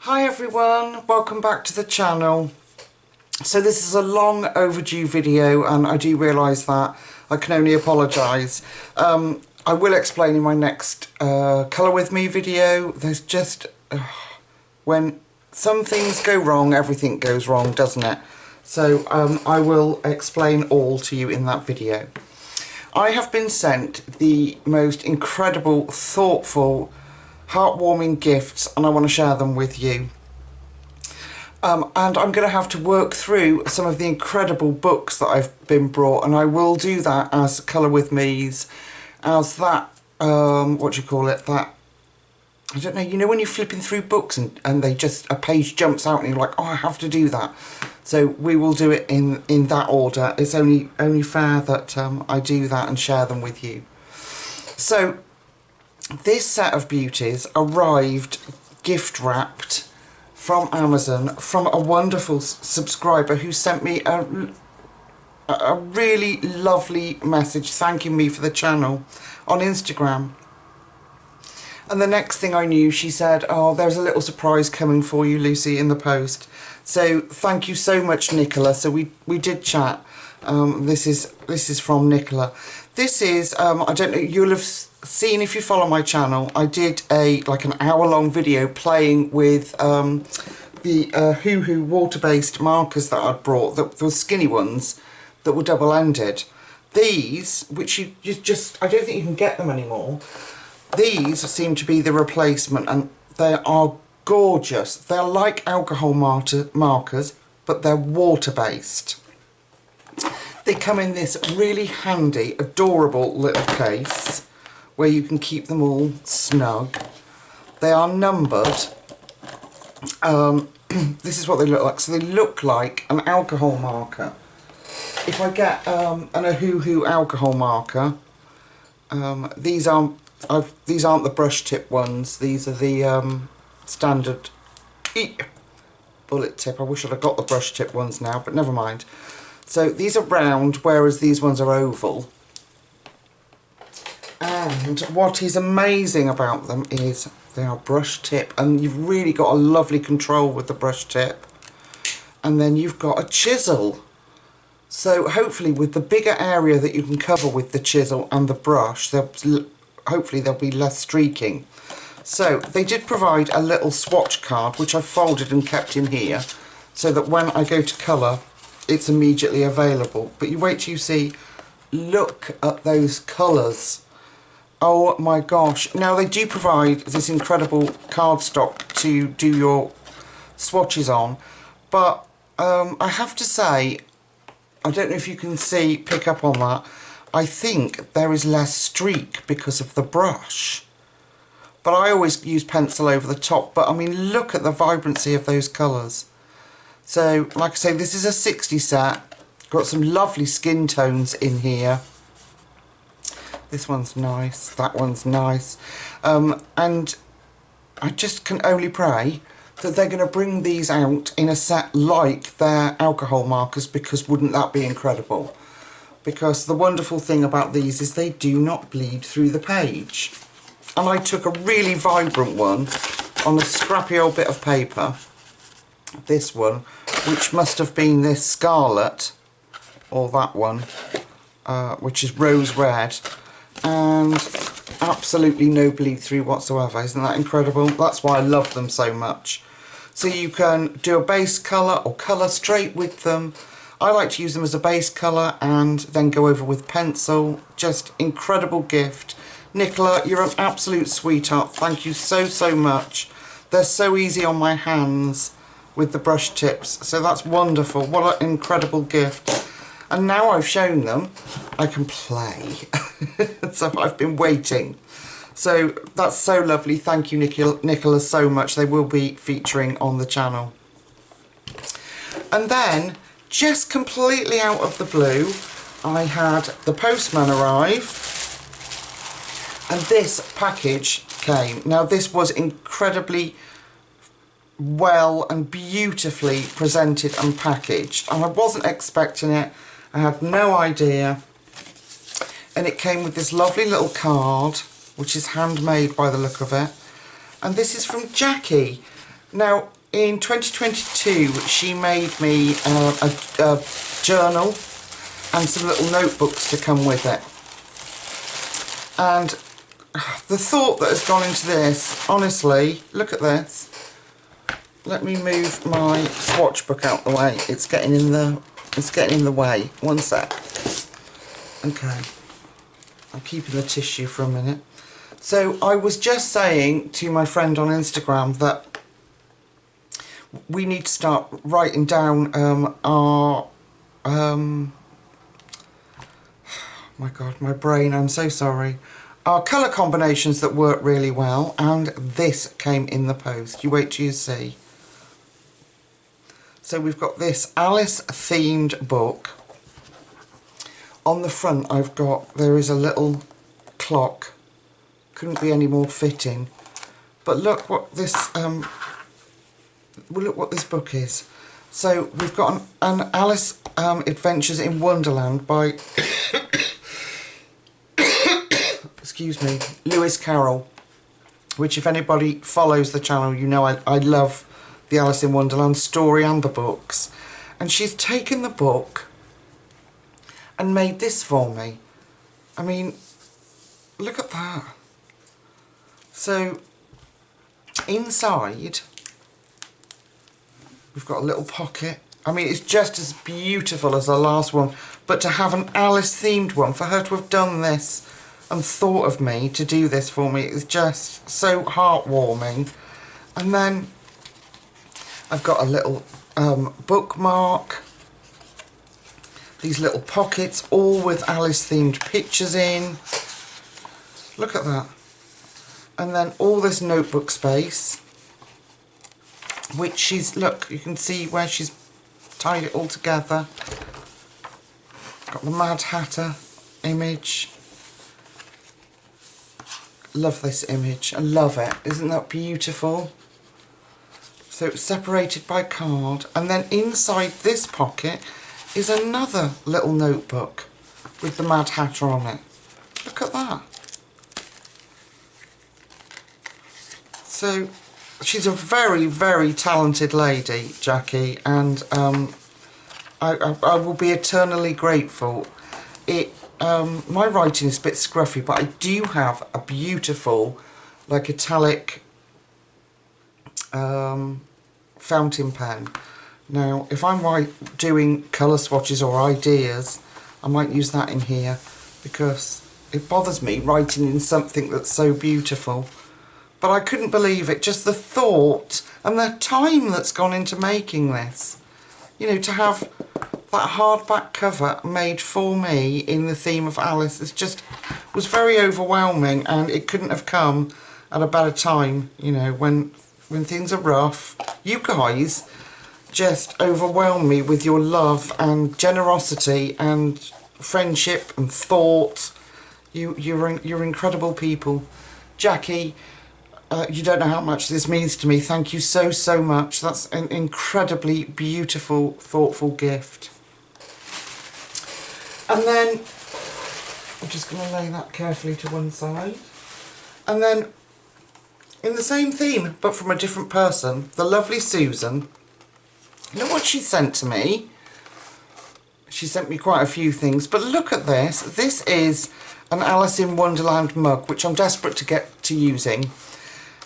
Hi everyone, welcome back to the channel. So this is a long overdue video and I do realise that. I can only apologise. I will explain in my next colour with me video. There's just when some things go wrong, everything goes wrong, doesn't it? So I will explain all to you in that video. I have been sent the most incredible, thoughtful, heartwarming gifts and I want to share them with you. And I'm going to have to work through some of the incredible books that I've been brought, and I will do that as Colour With Me's, as that, what do you call it, that, I don't know, you know when you're flipping through books and they just, a page jumps out and you're like, oh, I have to do that. So we will do it in that order. It's only fair that I do that and share them with you. So this set of beauties arrived gift wrapped from Amazon from a wonderful subscriber who sent me a really lovely message thanking me for the channel on Instagram. And the next thing I knew, she said, oh, there's a little surprise coming for you, Lucy, in the post. So thank you so much, Nicola. So we did chat. This is from Nicola. This is, I don't know, you'll have seen if you follow my channel, I did like an hour-long video playing with the Hoo water-based markers that I'd brought, the skinny ones that were double-ended. These, which you just, I don't think you can get them anymore, these seem to be the replacement and they are gorgeous. They're like alcohol markers, but they're water-based. They come in this really handy, adorable little case where you can keep them all snug. They are numbered. This is what they look like. So they look like an alcohol marker. If I get a Hoo alcohol marker, these aren't the brush tip ones. These are the standard bullet tip. I wish I'd have got the brush tip ones now, but never mind. So these are round, whereas these ones are oval. And what is amazing about them is they are brush tip, and you've really got a lovely control with the brush tip. And then you've got a chisel. So hopefully with the bigger area that you can cover with the chisel and the brush, hopefully there'll be less streaking. So they did provide a little swatch card, which I folded and kept in here, so that when I go to colour, it's immediately available. But you wait till you see, look at those colours. Oh my gosh. Now they do provide this incredible cardstock to do your swatches on, but I have to say, I don't know if you can pick up on that, I think there is less streak because of the brush. But I always use pencil over the top, but I mean, look at the vibrancy of those colours. So, like I say, this is a 60 set. Got some lovely skin tones in here. This one's nice, that one's nice. And I just can only pray that they're going to bring these out in a set like their alcohol markers, because wouldn't that be incredible? Because the wonderful thing about these is they do not bleed through the page. And I took a really vibrant one on a scrappy old bit of paper. This one, which must have been this scarlet, or that one, which is rose red, and absolutely no bleed through whatsoever. Isn't that incredible? That's why I love them so much. So you can do a base colour or colour straight with them. I like to use them as a base colour and then go over with pencil. Just incredible gift. Nicola, you're an absolute sweetheart. Thank you so much. They're so easy on my hands with the brush tips, so that's wonderful. What an incredible gift. And now I've shown them, I can play. So I've been waiting. So that's so lovely. Thank you, Nicola, so much. They will be featuring on the channel. And then, just completely out of the blue, I had the postman arrive, and this package came. Now this was incredibly well and beautifully presented and packaged, and I wasn't expecting it. I had no idea, and it came with this lovely little card, which is handmade by the look of it, and this is from Jackie. Now in 2022 she made me a journal and some little notebooks to come with it. And the thought that has gone into this, honestly, look at this. Let me move my swatch book out the way. It's getting in the way. One sec. Okay. I'm keeping the tissue for a minute. So I was just saying to my friend on Instagram that we need to start writing down our my God, my brain, I'm so sorry. Our colour combinations that work really well, and this came in the post. You wait till you see. So we've got this Alice themed book. On the front there is a little clock. Couldn't be any more fitting. But look what this book is. So we've got an Alice Adventures in Wonderland by excuse me, Lewis Carroll, which if anybody follows the channel, you know I love the Alice in Wonderland story and the books. And she's taken the book and made this for me. I mean, look at that. So inside we've got a little pocket. I mean, it's just as beautiful as the last one, but to have an Alice themed one, for her to have done this and thought of me to do this for me, is just so heartwarming. And then I've got a little bookmark, these little pockets, all with Alice themed pictures in. Look at that. And then all this notebook space, which she's, look, you can see where she's tied it all together. Got the Mad Hatter image. Love this image. I love it. Isn't that beautiful? So it's separated by card. And then inside this pocket is another little notebook with the Mad Hatter on it. Look at that. So she's a very, very talented lady, Jackie, and I will be eternally grateful. My writing is a bit scruffy, but I do have a beautiful, like, italic fountain pen. Now, if I'm doing colour swatches or ideas, I might use that in here, because it bothers me writing in something that's so beautiful. But I couldn't believe it, just the thought and the time that's gone into making this. You know, to have that hardback cover made for me in the theme of Alice was very overwhelming, and it couldn't have come at a better time, you know, when things are rough. You guys just overwhelm me with your love and generosity and friendship and thought. You're incredible people. Jackie, you don't know how much this means to me. Thank you so, so much. That's an incredibly beautiful, thoughtful gift. And then, I'm just going to lay that carefully to one side. And then, in the same theme, but from a different person, the lovely Susan. Look what she sent to me. She sent me quite a few things, but look at this. This is an Alice in Wonderland mug, which I'm desperate to get to using.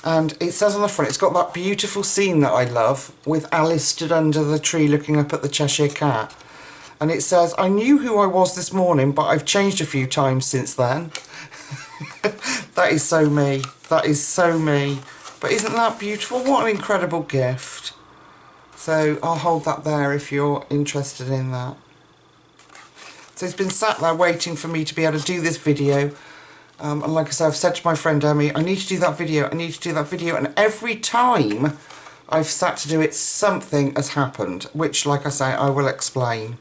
And it says on the front, it's got that beautiful scene that I love, with Alice stood under the tree looking up at the Cheshire Cat. And it says, I knew who I was this morning, but I've changed a few times since then. That is so me. That is so me. But isn't that beautiful? What an incredible gift. So I'll hold that there if you're interested in that. So it's been sat there waiting for me to be able to do this video. And like I said, I've said to my friend Emmy, I need to do that video, I need to do that video. And every time I've sat to do it, something has happened, which, like I say, I will explain.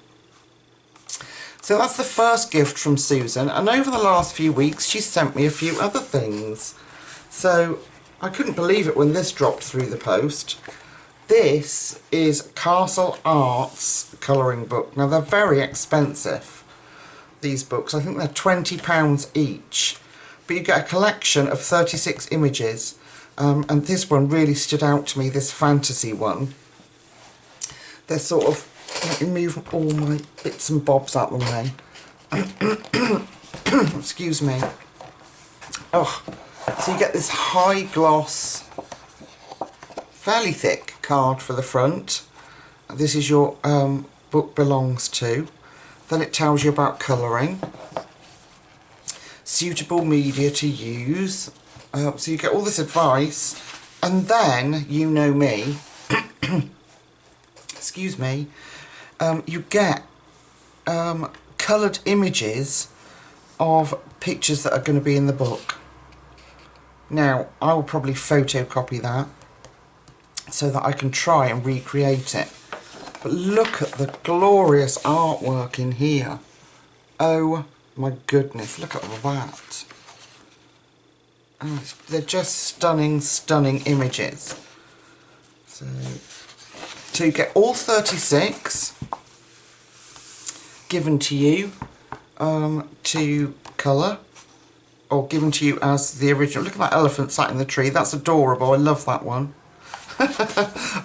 So that's the first gift from Susan. And over the last few weeks, she's sent me a few other things. So I couldn't believe it when this dropped through the post. This is Castle Arts colouring book. Now, they're very expensive, these books. I think they're £20 each. But you get a collection of 36 images, and this one really stood out to me, this fantasy one. They're sort of, let me move all my bits and bobs out of the way. Excuse me. Oh, so you get this high gloss, fairly thick card for the front. This is your book belongs to. Then it tells you about colouring, suitable media to use. So you get all this advice, and then, you know me, excuse me, you get coloured images of pictures that are going to be in the book. Now, I will probably photocopy that so that I can try and recreate it. But look at the glorious artwork in here. Oh my goodness, look at that. Oh, they're just stunning, stunning images. So you get all 36 given to you to colour, or given to you as the original. Look at that elephant sat in the tree, that's adorable, I love that one.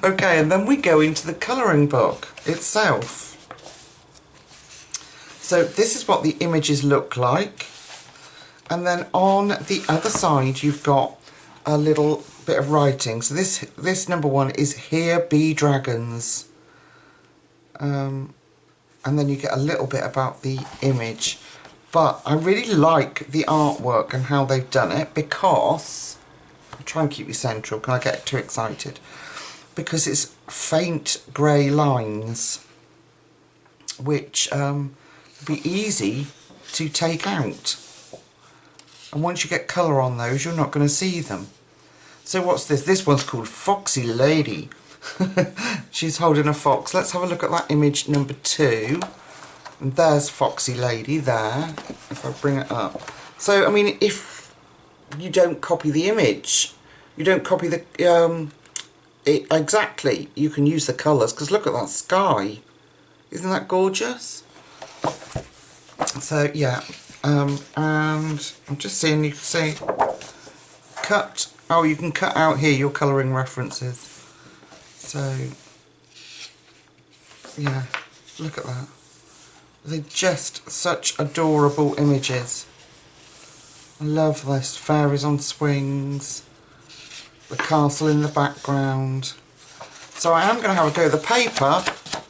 Okay, and then we go into the colouring book itself. So this is what the images look like, and then on the other side you've got a little bit of writing. So this number 1 is "Here Be Dragons," and then you get a little bit about the image. But I really like the artwork and how they've done it, because I'll try and keep you central, can I get too excited? Because it's faint grey lines, which be easy to take out. And once you get colour on those, you're not going to see them. So what's this? This one's called Foxy Lady. She's holding a fox. Let's have a look at that image number 2. And there's Foxy Lady there, if I bring it up. So, I mean, if you don't copy the image, you don't copy the... exactly, you can use the colours, because look at that sky. Isn't that gorgeous? So, yeah. And I'm just seeing, you can say, cut... Oh, you can cut out here your colouring references. So, yeah, look at that. They're just such adorable images. I love this. Fairies on swings, the castle in the background. So I am going to have a go. The paper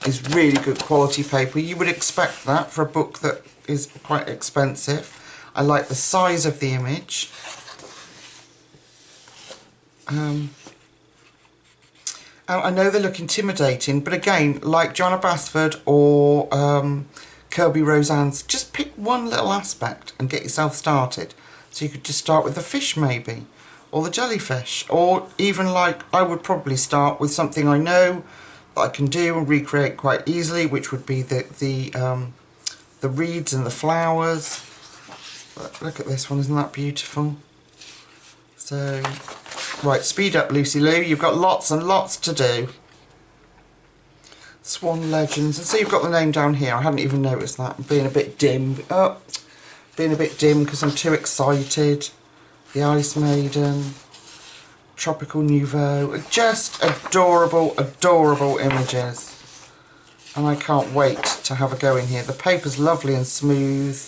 is really good quality paper. You would expect that for a book that is quite expensive. I like the size of the image. I know they look intimidating, but again, like Joanna Basford or Kirby Roseanne's, just pick one little aspect and get yourself started. So you could just start with the fish maybe, or the jellyfish, or even like I would probably start with something I know that I can do and recreate quite easily, which would be the reeds and the flowers. But look at this one, isn't that beautiful? So, right, speed up Lucy Lou, you've got lots and lots to do. Swan Legends, and so you've got the name down here. I hadn't even noticed that. I'm being a bit dim. Oh, being a bit dim because I'm too excited. The Ice Maiden, Tropical Nouveau, just adorable, adorable images. And I can't wait to have a go in here. The paper's lovely and smooth.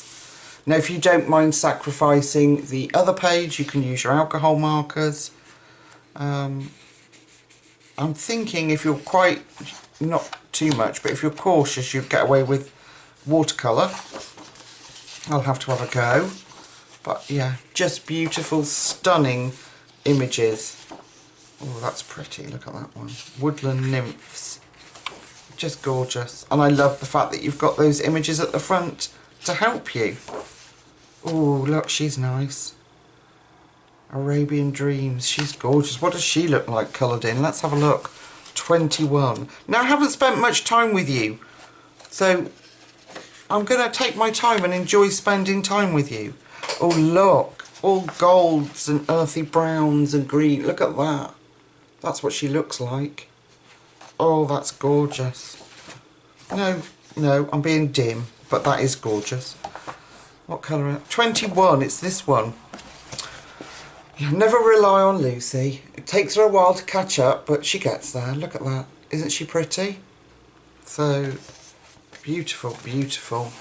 Now, if you don't mind sacrificing the other page, you can use your alcohol markers. I'm thinking if you're quite, not too much, but if you're cautious, you'd get away with watercolour. I'll have to have a go. But yeah, just beautiful, stunning images. Oh, that's pretty, look at that one. Woodland Nymphs. Just gorgeous. And I love the fact that you've got those images at the front to help you. Oh, look, she's nice. Arabian Dreams, she's gorgeous. What does she look like coloured in? Let's have a look. 21. Now, I haven't spent much time with you, so I'm going to take my time and enjoy spending time with you. Oh, look, all golds and earthy browns and green. Look at that. That's what she looks like. Oh, that's gorgeous. No, I'm being dim, but that is gorgeous. What colour? 21, it's this one. You never rely on Lucy. It takes her a while to catch up, but she gets there. Look at that. Isn't she pretty? So, beautiful, beautiful.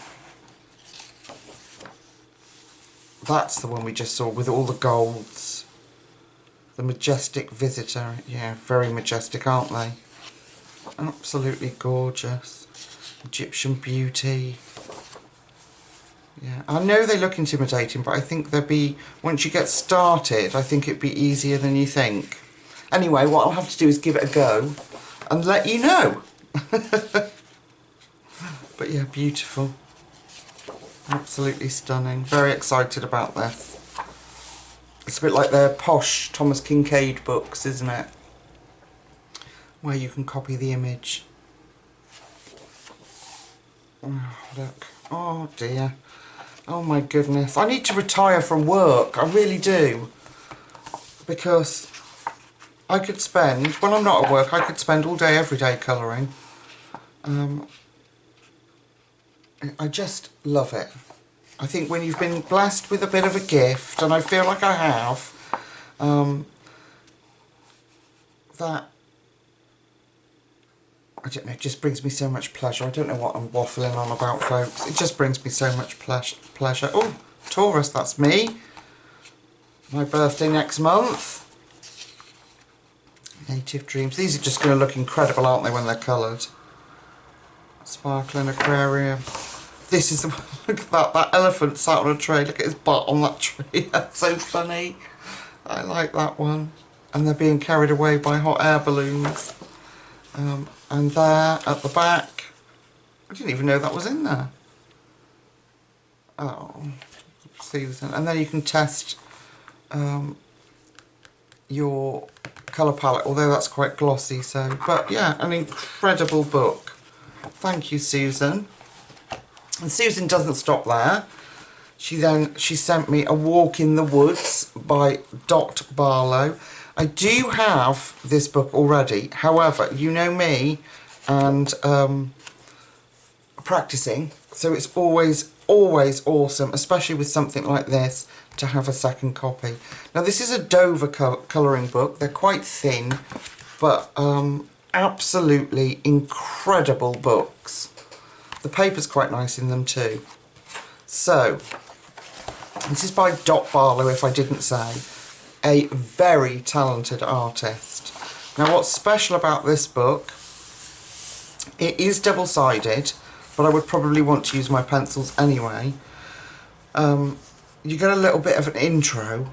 That's the one we just saw with all the golds. The Majestic Visitor. Yeah, very majestic, aren't they? Absolutely gorgeous. Egyptian Beauty. Yeah, I know they look intimidating, but I think they'll be, once you get started, I think it'd be easier than you think. Anyway, what I'll have to do is give it a go and let you know. But yeah, beautiful. Absolutely stunning. Very excited about this. It's a bit like their posh Thomas Kincaid books, isn't it? Where you can copy the image. Oh, look. Oh dear. Oh my goodness. I need to retire from work. I really do. Because I could spend, when I'm not at work, I could spend all day, every day colouring. I just love it. I think when you've been blessed with a bit of a gift, and I feel like I have, that, I don't know, it just brings me so much pleasure. I don't know what I'm waffling on about, folks. It just brings me so much pleasure. Oh, Taurus, that's me. My birthday next month. Native Dreams. These are just going to look incredible, aren't they, when they're coloured? Sparkling Aquarium. This is, look at that elephant sat on a tray. Look at his butt on that tree. That's so funny. I like that one. And they're being carried away by hot air balloons. And there at the back, I didn't even know that was in there. Oh, Susan. And then you can test your colour palette, although that's quite glossy. So, but yeah, an incredible book. Thank you, Susan. And Susan doesn't stop there. She sent me A Walk in the Woods by Dot Barlow. I do have this book already. However, you know me and practicing, so it's always awesome, especially with something like this, to have a second copy. Now this is a Dover colouring book. They're quite thin, but absolutely incredible books. The paper's quite nice in them too. So, this is by Dot Barlow, if I didn't say. A very talented artist. Now what's special about this book, it is double-sided, but I would probably want to use my pencils anyway. You get a little bit of an intro,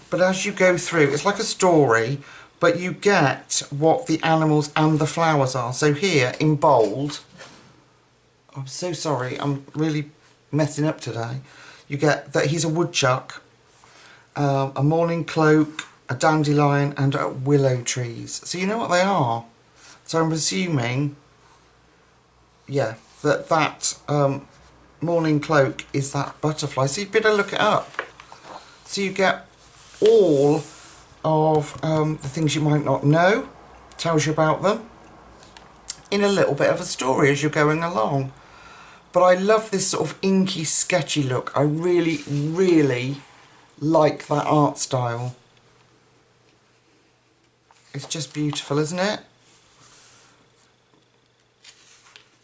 but as you go through, it's like a story, but you get what the animals and the flowers are. So here, in bold, I'm so sorry, I'm really messing up today. You get that he's a woodchuck, a mourning cloak, a dandelion and a willow trees. So you know what they are. So I'm assuming, yeah, that mourning cloak is that butterfly. So you better look it up. So you get all of the things you might not know, tells you about them, in a little bit of a story as you're going along. But I love this sort of inky, sketchy look. I really, really like that art style. It's just beautiful, isn't it?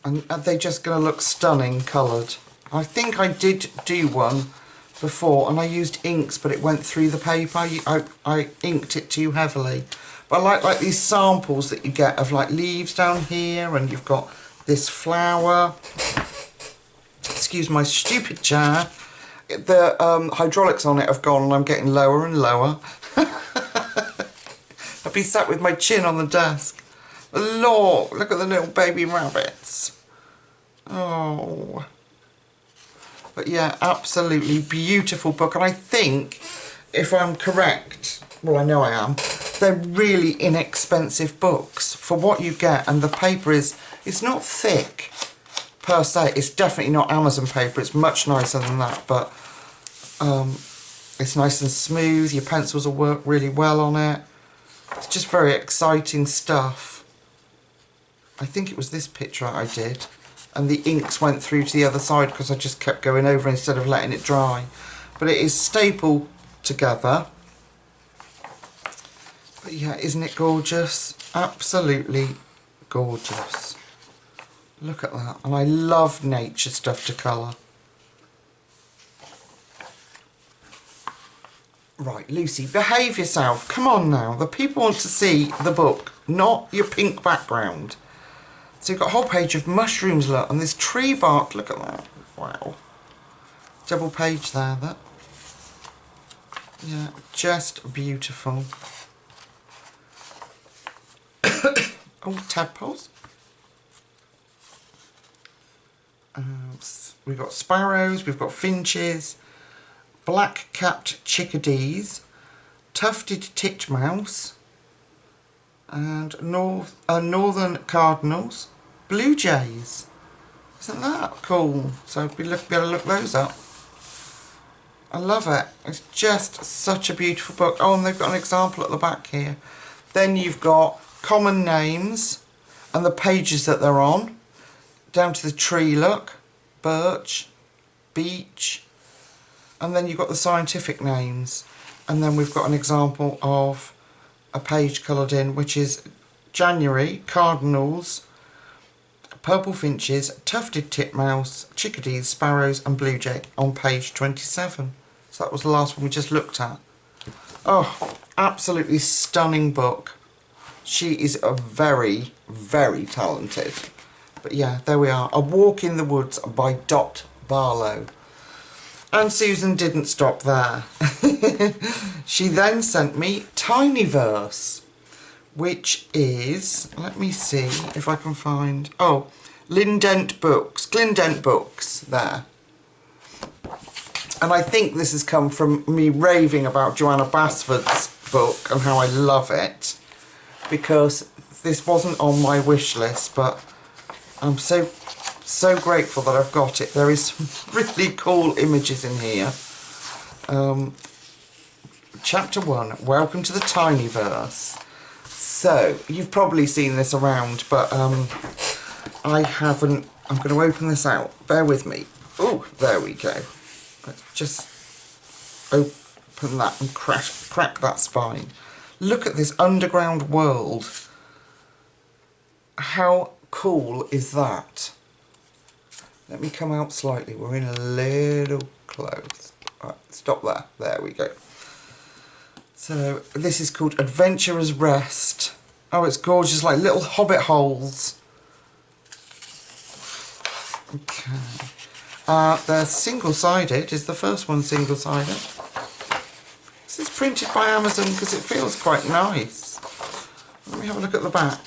And they're just going to look stunning coloured. I think I did do one before and I used inks, but it went through the paper. I inked it too heavily. But I like these samples that you get of like leaves down here, and you've got this flower. Excuse my stupid chair. The hydraulics on it have gone and I'm getting lower and lower. I've been sat with my chin on the desk. Lord, look at the little baby rabbits. Oh. But yeah, absolutely beautiful book. And I think, if I'm correct, well I know I am, they're really inexpensive books for what you get. And the paper it's not thick per se. It's definitely not Amazon paper. It's much nicer than that. But it's nice and smooth. Your pencils will work really well on it. It's just very exciting stuff. I think it was this picture I did, and the inks went through to the other side because I just kept going over instead of letting it dry. But it is stapled together, But yeah, isn't it gorgeous? Absolutely gorgeous. Look at that. And I love nature stuff to colour. Right, Lucy, behave yourself. Come on now. The people want to see the book, not your pink background. So you've got a whole page of mushrooms, look, and this tree bark. Look at that. Wow. Double page there, that. Yeah, just beautiful. Oh, tadpoles. We've got sparrows, we've got finches, black-capped chickadees, tufted titmouse, and northern cardinals, blue jays. Isn't that cool? So we'll be able to look those up. I love it. It's just such a beautiful book. Oh, and they've got an example at the back here. Then you've got common names and the pages that they're on, down to the tree, look, birch, beech, and then you've got the scientific names. And then we've got an example of a page coloured in, which is January, cardinals, purple finches, tufted titmouse, chickadees, sparrows and blue jay on page 27. So that was the last one we just looked at. Oh, absolutely stunning book. She is a very, very talented. But yeah, there we are. A Walk in the Woods by Dot Barlow. And Susan didn't stop there. She then sent me Tinyverse, which is, let me see if I can find, oh, Glendent Books, there. And I think this has come from me raving about Joanna Basford's book and how I love it, because this wasn't on my wish list, but I'm so grateful that I've got it. There is some really cool images in here. Chapter 1, Welcome to the Tinyverse. So, you've probably seen this around, but I haven't. I'm going to open this out. Bear with me. Oh, there we go. Let's just open that and crack that spine. Look at this underground world. How cool is that? Let me come out slightly. We're in a little close. Right, stop there. There we go. So this is called Adventurer's Rest. Oh, it's gorgeous, like little hobbit holes. Okay. They're single-sided. Is the first one single-sided? This is printed by Amazon because it feels quite nice. Let me have a look at the back.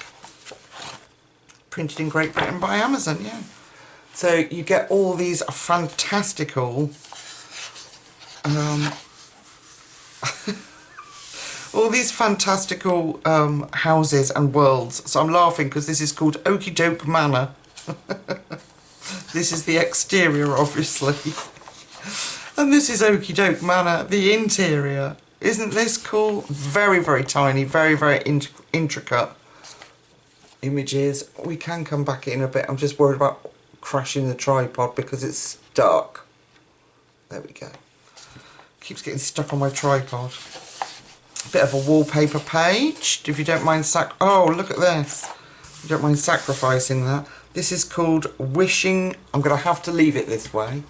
Printed in Great Britain by Amazon, yeah. So you get all these fantastical all these fantastical houses and worlds. So I'm laughing because this is called Okie Doke Manor. This is the exterior, obviously. And this is Okie Doke Manor, the interior. Isn't this cool? Very, very tiny, very, very intricate images. We can come back in a bit. I'm just worried about crashing the tripod because it's stuck. There we go. Keeps getting stuck on my tripod. Bit of a wallpaper page, if you don't mind oh, look at this. If you don't mind sacrificing that. This is called Wishing. I'm going to have to leave it this way.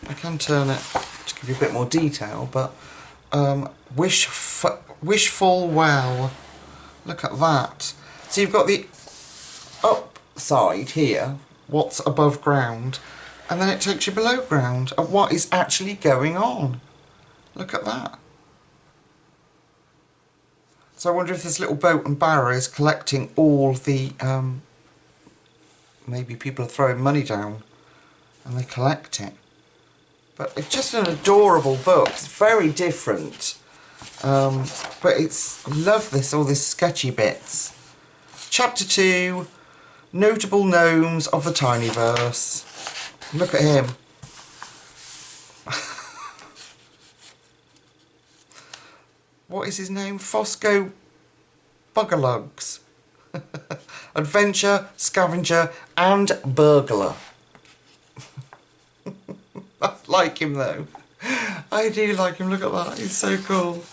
I can turn it to give you a bit more detail, but Wishful Well. Look at that. So you've got the up side here, what's above ground, and then it takes you below ground at what is actually going on. Look at that. So I wonder if this little boat and barrow is collecting all the, maybe people are throwing money down and they collect it. But it's just an adorable book. It's very different. But it's, love this, all these sketchy bits. Chapter 2, Notable Gnomes of the Tinyverse. Look at him. What is his name? Fosco Buggerlugs. Adventure, scavenger and burglar. I like him though. I do like him. Look at that. He's so cool.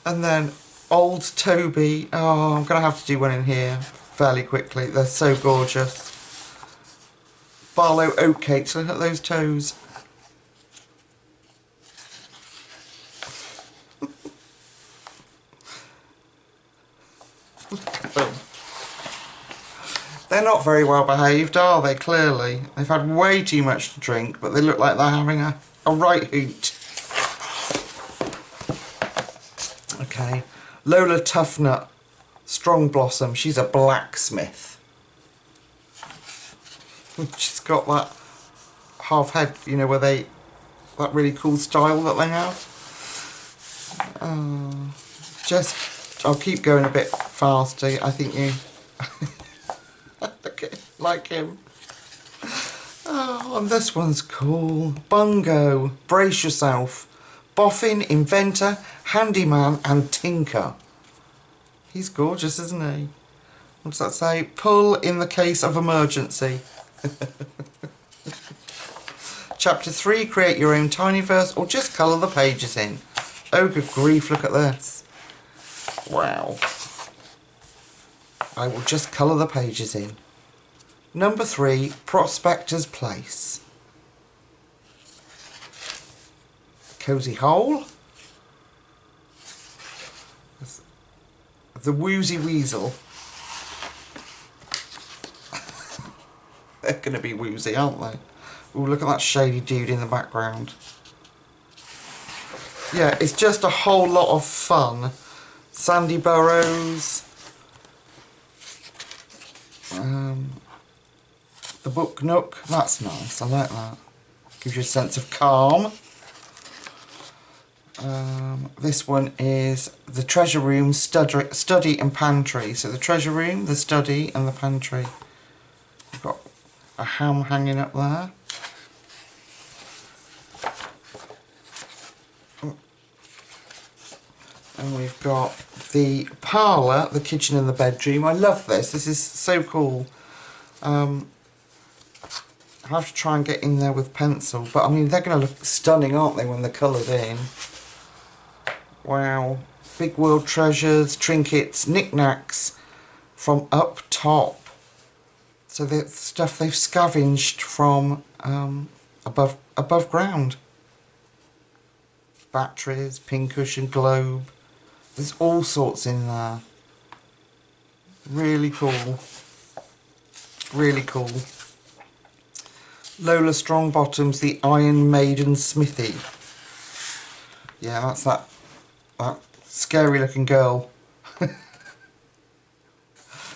And then Old Toby. Oh, I'm going to have to do one in here fairly quickly. They're so gorgeous. Barlow oatcakes. Look at those toes. Look at them. They're not very well behaved, are they? Clearly. They've had way too much to drink, but they look like they're having a right hoot. Okay. Lola Toughnut. Strong Blossom. She's a blacksmith. She's got that half head, you know, where they, that really cool style that they have. I'll keep going a bit faster. I think you like him. Oh, and this one's cool. Bungo. Brace yourself. Boffin, inventor, handyman and tinker. He's gorgeous, isn't he? What does that say? Pull in the case of emergency. Chapter 3, create your own tinyverse or just colour the pages in. Oh good grief, look at this. Wow. I will just colour the pages in. Number 3, Prospector's Place. Cozy Hole. The Woozy Weasel. They're going to be woozy, aren't they? Ooh, look at that shady dude in the background. Yeah, it's just a whole lot of fun. Sandy Burrows. The Book Nook. That's nice. I like that. Gives you a sense of calm. This one is the Treasure Room, Study and Pantry. So the Treasure Room, the Study and the Pantry. We've got a ham hanging up there. And we've got the parlour, the kitchen and the bedroom. I love this. This is so cool. I have to try and get in there with pencil. But I mean, they're going to look stunning, aren't they, when they're coloured in. Wow. Big world treasures, trinkets, knickknacks from up top. So the stuff they've scavenged from above ground. Batteries, pincushion, globe. There's all sorts in there. Really cool. Really cool. Lola Strongbottom's The Iron Maiden Smithy. Yeah, that's that scary looking girl.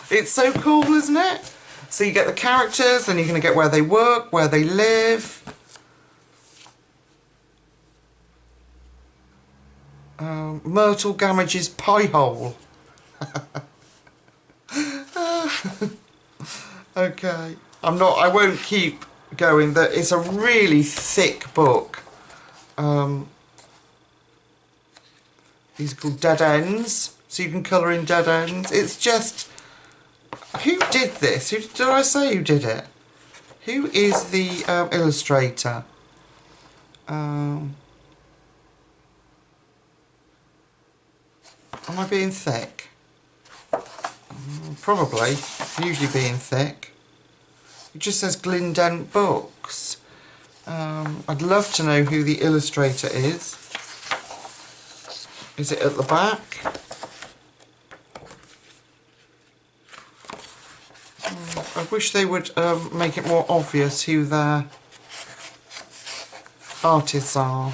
It's so cool, isn't it? So you get the characters, then you're going to get where they work, where they live. Myrtle Gamage's Pie Hole. Okay. I won't keep going. It's a really thick book. These are called Dead Ends. So you can colour in dead ends. It's just... Who did this? Did I say who did it? Who is the illustrator? Am I being thick? Probably. Usually being thick. It just says Glindent Books. I'd love to know who the illustrator is. Is it at the back? I wish they would make it more obvious who their artists are.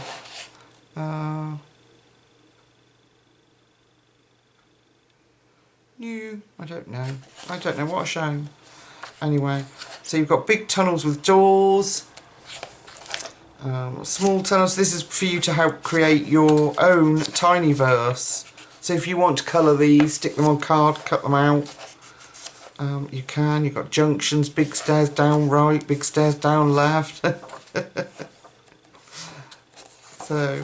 I don't know. I don't know. What a shame. Anyway, so you've got big tunnels with doors. Small tunnels. This is for you to help create your own tinyverse. So if you want to colour these, stick them on card, cut them out. You can. You've got junctions, big stairs down right, big stairs down left. So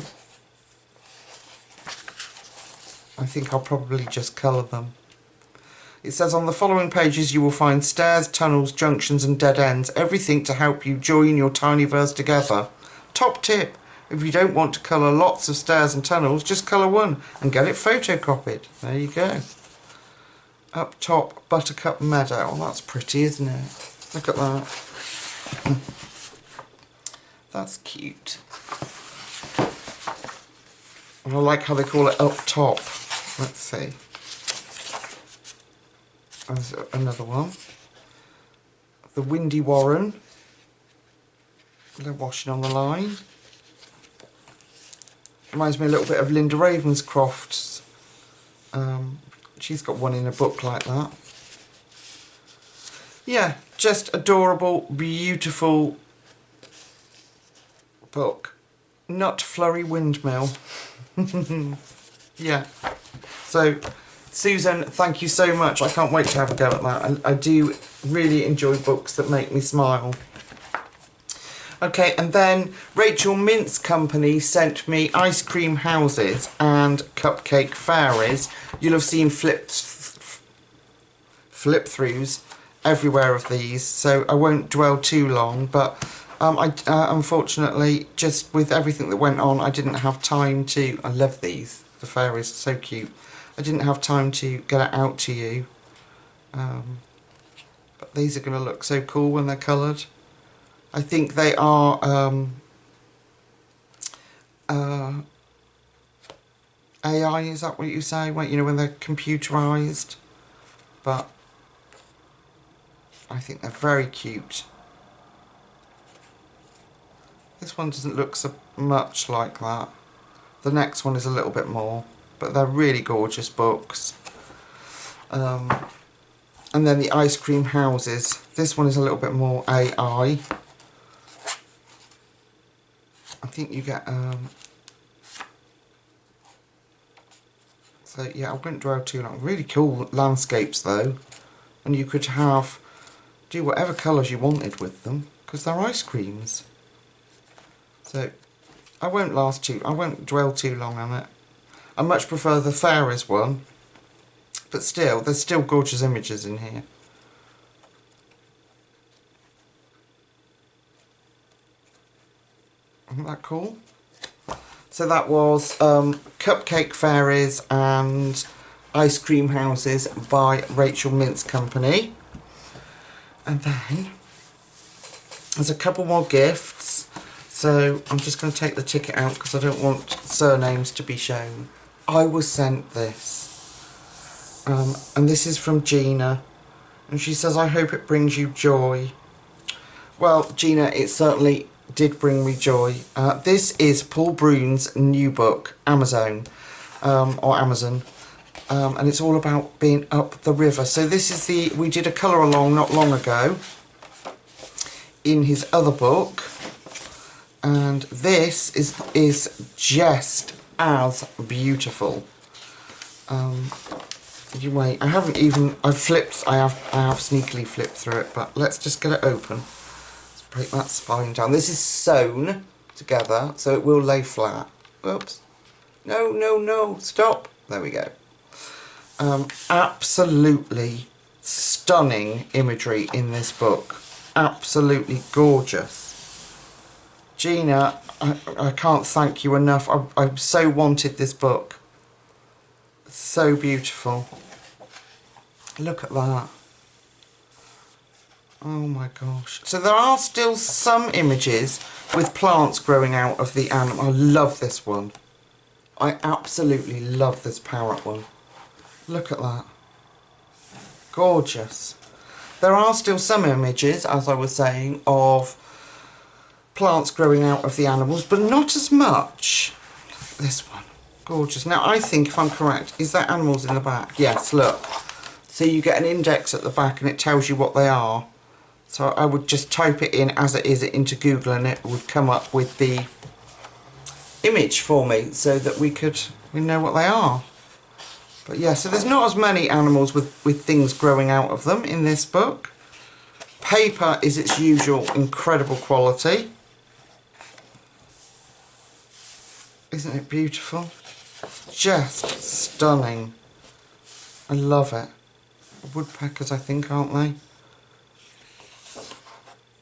I think I'll probably just colour them. It says on the following pages you will find stairs, tunnels, junctions and dead ends. Everything to help you join your tinyverse together. Top tip, If you don't want to colour lots of stairs and tunnels, just colour one and get it photocopied. There you go. Up top, Buttercup Meadow. Oh, that's pretty, isn't it? Look at that. That's cute. I like how they call it up top. Let's see. There's another one. The Windy Warren. They're washing on the line. Reminds me a little bit of Linda Ravenscroft's. She's got one in a book like that. Yeah, just adorable, beautiful book. Nut Flurry Windmill. Yeah. So, Susan, thank you so much. I can't wait to have a go at that. And I do really enjoy books that make me smile. Okay, and then Rachel Mintz Company sent me Ice Cream Houses and Cupcake Fairies. You'll have seen flip-throughs everywhere of these, so I won't dwell too long, but unfortunately, just with everything that went on, I didn't have time to... I love these. The fairies are so cute. I didn't have time to get it out to you. But these are going to look so cool when they're coloured. I think they are AI, is that what you say? Well, you know, when they're computerised. But I think they're very cute. This one doesn't look so much like that. The next one is a little bit more, but they're really gorgeous books. And then the Ice Cream Houses. This one is a little bit more AI. I think you get... so yeah, I wouldn't dwell too long. Really cool landscapes though. And you could do whatever colours you wanted with them, because they're ice creams. So I won't dwell too long on it. I much prefer the fairies one, but still, there's still gorgeous images in here. Isn't that cool? So that was Cupcake Fairies and Ice Cream Houses by Rachel Mintz Company. And then there's a couple more gifts. So I'm just going to take the ticket out because I don't want surnames to be shown. I was sent this. And this is from Gina. And she says, I hope it brings you joy. Well, Gina, it certainly did bring me joy. This is Paul Brune's new book, Amazon. And it's all about being up the river. So this is we did a colour along not long ago in his other book. And this is just as beautiful. You wait, I have sneakily flipped through it, but let's just get it open. Let's break that spine down. This is sewn together, so it will lay flat. Oops. No, stop. There we go. Absolutely stunning imagery in this book. Absolutely gorgeous. Gina, I can't thank you enough. I so wanted this book. So beautiful. Look at that. Oh my gosh. So there are still some images with plants growing out of the animal. I love this one. I absolutely love this parrot one. Look at that. Gorgeous. There are still some images, as I was saying, of plants growing out of the animals, but not as much. This one. Gorgeous. Now, I think, if I'm correct, is there animals in the back? Yes, look. So you get an index at the back and it tells you what they are. So I would just type it in as it is into Google and it would come up with the image for me so that we know what they are. But yeah, so there's not as many animals with things growing out of them in this book. Paper is its usual incredible quality. Isn't it beautiful? Just stunning. I love it. Woodpeckers, I think, aren't they?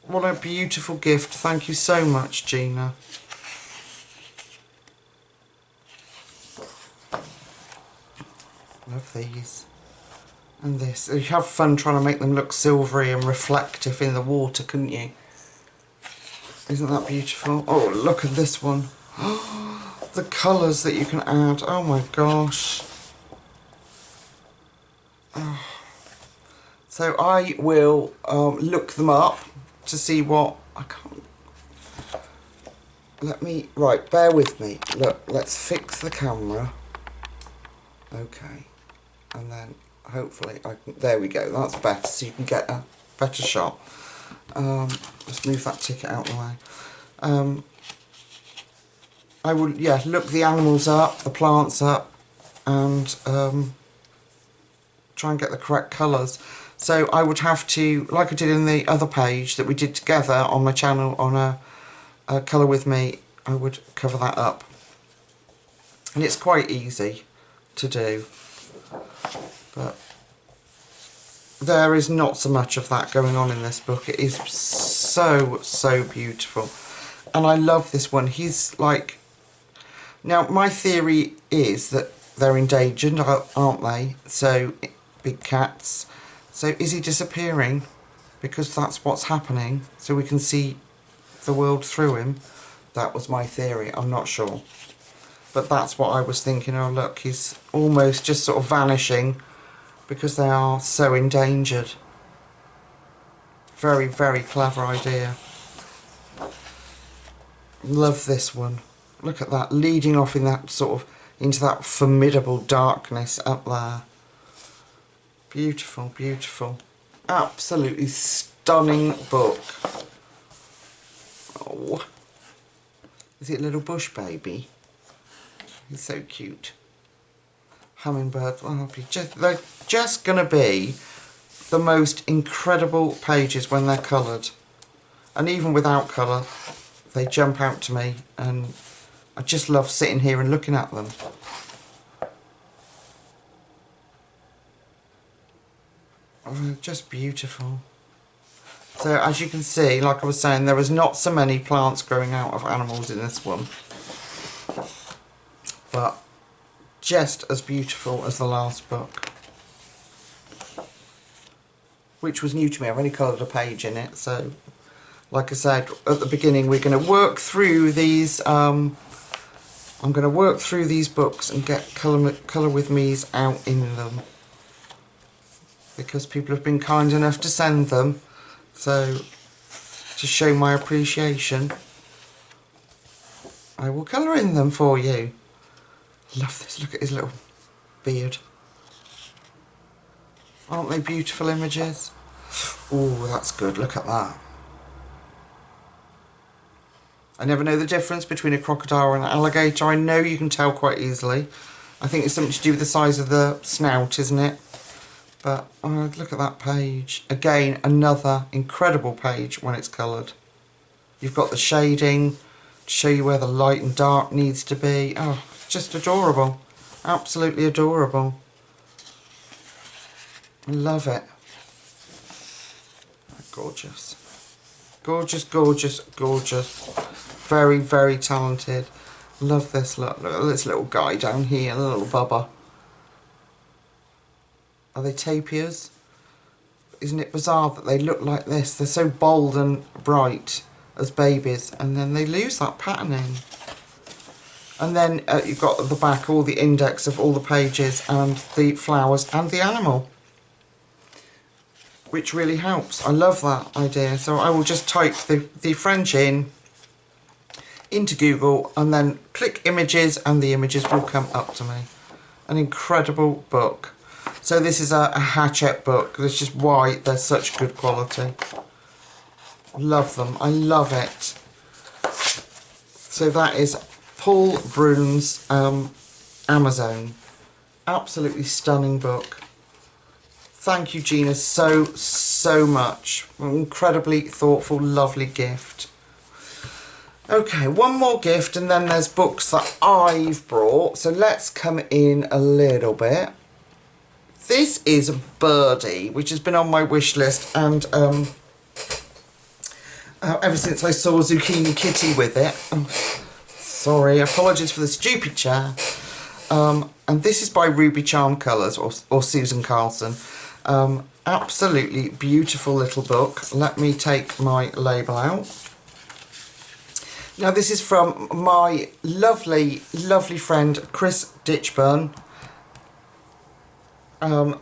What a beautiful gift. Thank you so much, Gina. love these. And this. You have fun trying to make them look silvery and reflective in the water, couldn't you? Isn't that beautiful? Oh, look at this one. The colours that you can add. Oh my gosh. Oh. So I will look them up to see what... I can't... Right, bear with me. Look, let's fix the camera. Okay. And then hopefully I can... There we go, that's better, so you can get a better shot. Let's move that ticket out of the way. I will, yeah, look the animals up, the plants up, and try and get the correct colours. So I would have to, like I did in the other page that we did together on my channel on a Colour With Me, I would cover that up. And it's quite easy to do. But there is not so much of that going on in this book. It is so beautiful. And I love this one. He's like... Now, my theory is that they're endangered, aren't they? So, big cats. So, is he disappearing? Because that's what's happening. So we can see the world through him. That was my theory. I'm not sure. But that's what I was thinking. Oh, look, he's almost just sort of vanishing because they are so endangered. Very, very clever idea. Love this one. Look at that, leading off in that sort of, into that formidable darkness up there. Beautiful, beautiful. Absolutely stunning book. Oh. Is it a little bush baby? He's so cute. Hummingbird. Oh, they're just going to be the most incredible pages when they're coloured. And even without colour, they jump out to me, and I just love sitting here and looking at them. Oh, just beautiful. So as you can see, like I was saying, there is not so many plants growing out of animals in this one. But just as beautiful as the last book. Which was new to me. I've only coloured a page in it, so like I said at the beginning, we're going to work through these. I'm going to work through these books and get Colour With Me's out in them, because people have been kind enough to send them. So to show my appreciation, I will colour in them for you. Love this. Look at his little beard. Aren't they beautiful images? Oh, that's good. Look at that. I never know the difference between a crocodile and an alligator. I know you can tell quite easily. I think it's something to do with the size of the snout, isn't it? But oh, look at that page. Again, another incredible page when it's coloured. You've got the shading to show you where the light and dark needs to be. Oh, just adorable. Absolutely adorable. I love it. Gorgeous. Gorgeous, gorgeous, gorgeous. Very, very talented. Love this. Look at this little guy down here, the little bubba. Are they tapirs? Isn't it bizarre that they look like this? They're so bold and bright as babies, and then they lose that patterning. And then you've got at the back all the index of all the pages and the flowers and the animal, which really helps. I love that idea. So I will just type the French into Google and then click images, and the images will come up to me. An incredible book. So this is a Hachette book. That's just why they're such good quality. Love them. I love it. So that is Paul Brun's Amazon. Absolutely stunning book. Thank you, Gina, so much. An incredibly thoughtful, lovely gift. Okay, one more gift, and then there's books that I've brought. So let's come in a little bit. This is Birdie, which has been on my wish list, and ever since I saw Zucchini Kitty with it. Oh, sorry, apologies for the stupid chair. and this is by Ruby Charm Colours, or Susan Carlson. Absolutely beautiful little book. Let me take my label out. Now this is from my lovely friend Chris Ditchburn.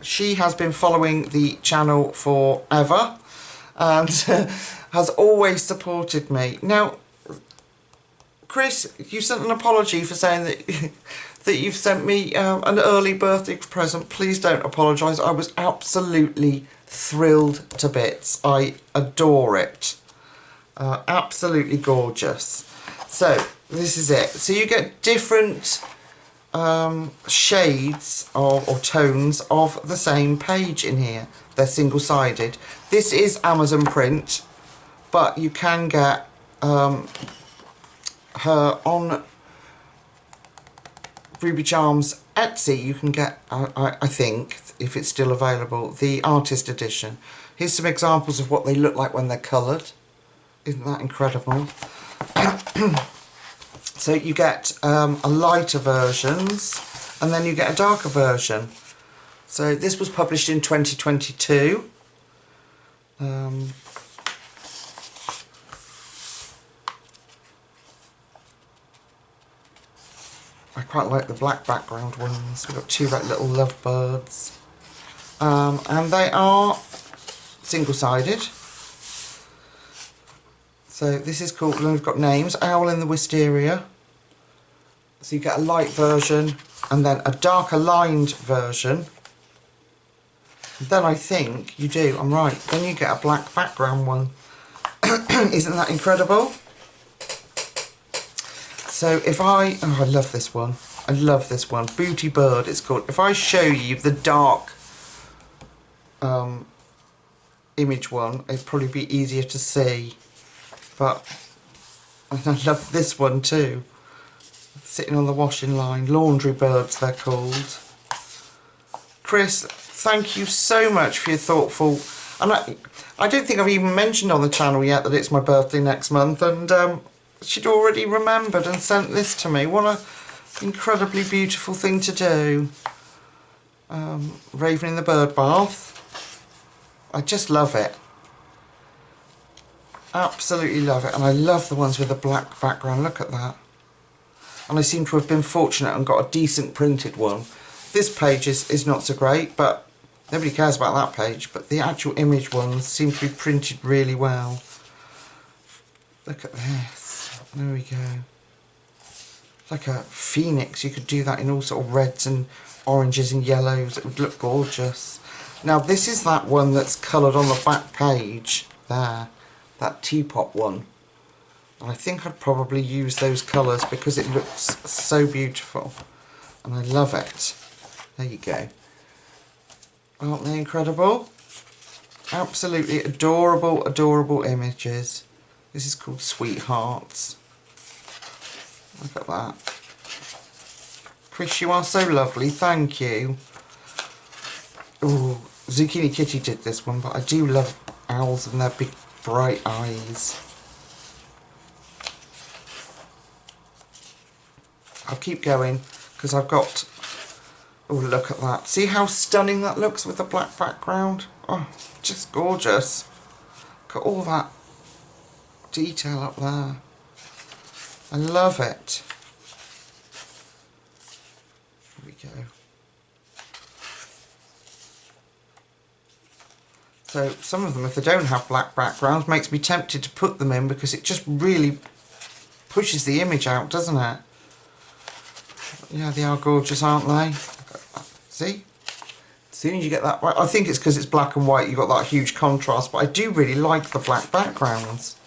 She has been following the channel forever and has always supported me. Now Chris, you sent an apology for saying that that you've sent me an early birthday present. Please don't apologise. I was absolutely thrilled to bits. I adore it. Absolutely gorgeous. So this is it. So you get different shades or tones of the same page in here. They're single-sided. This is Amazon print, but you can get her on Ruby Charms Etsy. You can get, I think, if it's still available, the artist edition. Here's some examples of what they look like when they're coloured. Isn't that incredible? So you get a lighter versions, and then you get a darker version. So this was published in 2022. I quite like the black background ones. We've got two like little lovebirds. And they are single-sided. So this is called, and we've got names, Owl in the Wisteria. So you get a light version and then a darker lined version. And then I think you do, I'm right, then you get a black background one. Isn't that incredible? So if I love this one. I love this one. Booty Bird it's called. If I show you the dark image one, it'd probably be easier to see. But I love this one too. Sitting on the washing line. Laundry Birds they're called. Chris, thank you so much for your thoughtful... And I don't think I've even mentioned on the channel yet that it's my birthday next month, and she'd already remembered and sent this to me. What an incredibly beautiful thing to do. Raven in the Bird Bath. I just love it. Absolutely love it. And I love the ones with the black background. Look at that. And I seem to have been fortunate and got a decent printed one. This page is not so great, but nobody cares about that page. But the actual image ones seem to be printed really well. Look at this. There we go. Like a phoenix. You could do that in all sort of reds and oranges and yellows. It would look gorgeous. Now this is that one that's coloured on the back page there. That teapot one. And I think I'd probably use those colours because it looks so beautiful. And I love it. There you go. Aren't they incredible? Absolutely adorable, adorable images. This is called Sweethearts. Look at that. Chris, you are so lovely. Thank you. Ooh, Zucchini Kitty did this one, but I do love owls and their big bright eyes. I'll keep going because I've got... Oh, look at that. See how stunning that looks with the black background? Oh, just gorgeous. Look at all that detail up there. I love it. Here we go. So some of them, if they don't have black backgrounds, makes me tempted to put them in because it just really pushes the image out, doesn't it? Yeah, they are gorgeous, aren't they? See? As soon as you get that right, I think it's because it's black and white, you've got that huge contrast, but I do really like the black backgrounds.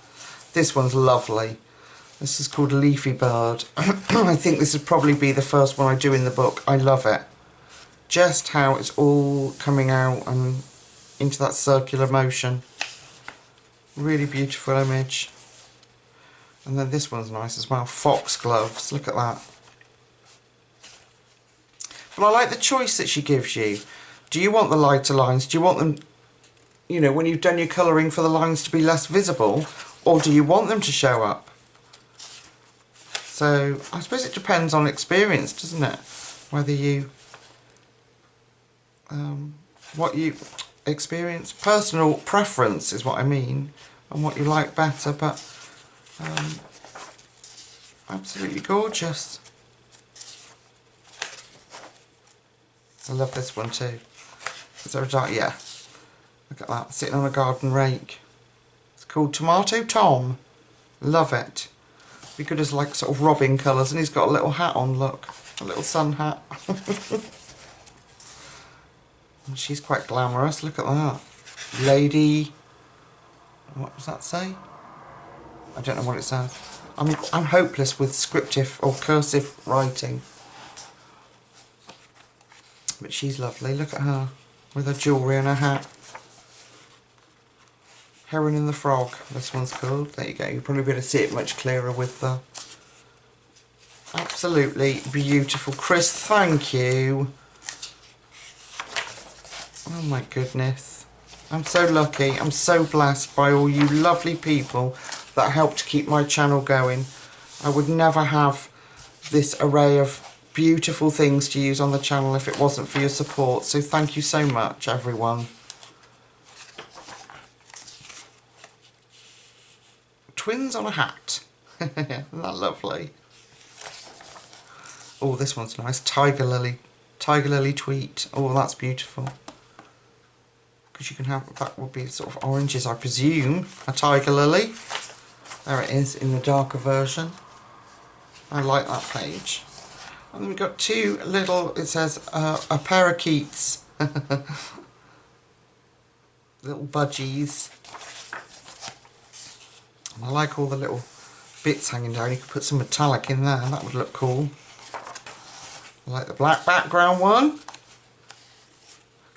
This one's lovely. This is called Leafy Bird. I think this would probably be the first one I do in the book. I love it. Just how it's all coming out and into that circular motion. Really beautiful image. And then this one's nice as well. Foxgloves. Look at that. But I like the choice that she gives you. Do you want the lighter lines? Do you want them, you know, when you've done your colouring, for the lines to be less visible? Or do you want them to show up? So I suppose it depends on experience, doesn't it? whether you what you experience. Personal preference is what I mean, and what you like better, but absolutely gorgeous. I love this one too. Is there a dark? Yeah. Look at that, sitting on a garden rake. It's called Tomato Tom. Love it. Be good as like sort of robin colours, and he's got a little hat on, look. A little sun hat. And she's quite glamorous, look at that. Lady... What does that say? I don't know what it says. I'm hopeless with scriptive or cursive writing. But she's lovely, look at her. With her jewellery and her hat. Heron and the Frog, this one's called. There you go, you'll probably be able to see it much clearer with the... Absolutely beautiful. Chris, thank you. Oh my goodness. I'm so lucky. I'm so blessed by all you lovely people that help to keep my channel going. I would never have this array of beautiful things to use on the channel if it wasn't for your support. So thank you so much, everyone. Twins on a hat. Isn't that lovely? Oh, this one's nice. Tiger lily tweet. Oh, that's beautiful. Because you can have, that would be sort of oranges, I presume. A tiger lily. There it is in the darker version. I like that page. And then we've got two little, it says a parakeets. Little budgies. And I like all the little bits hanging down. You could put some metallic in there, that would look cool. I like the black background one.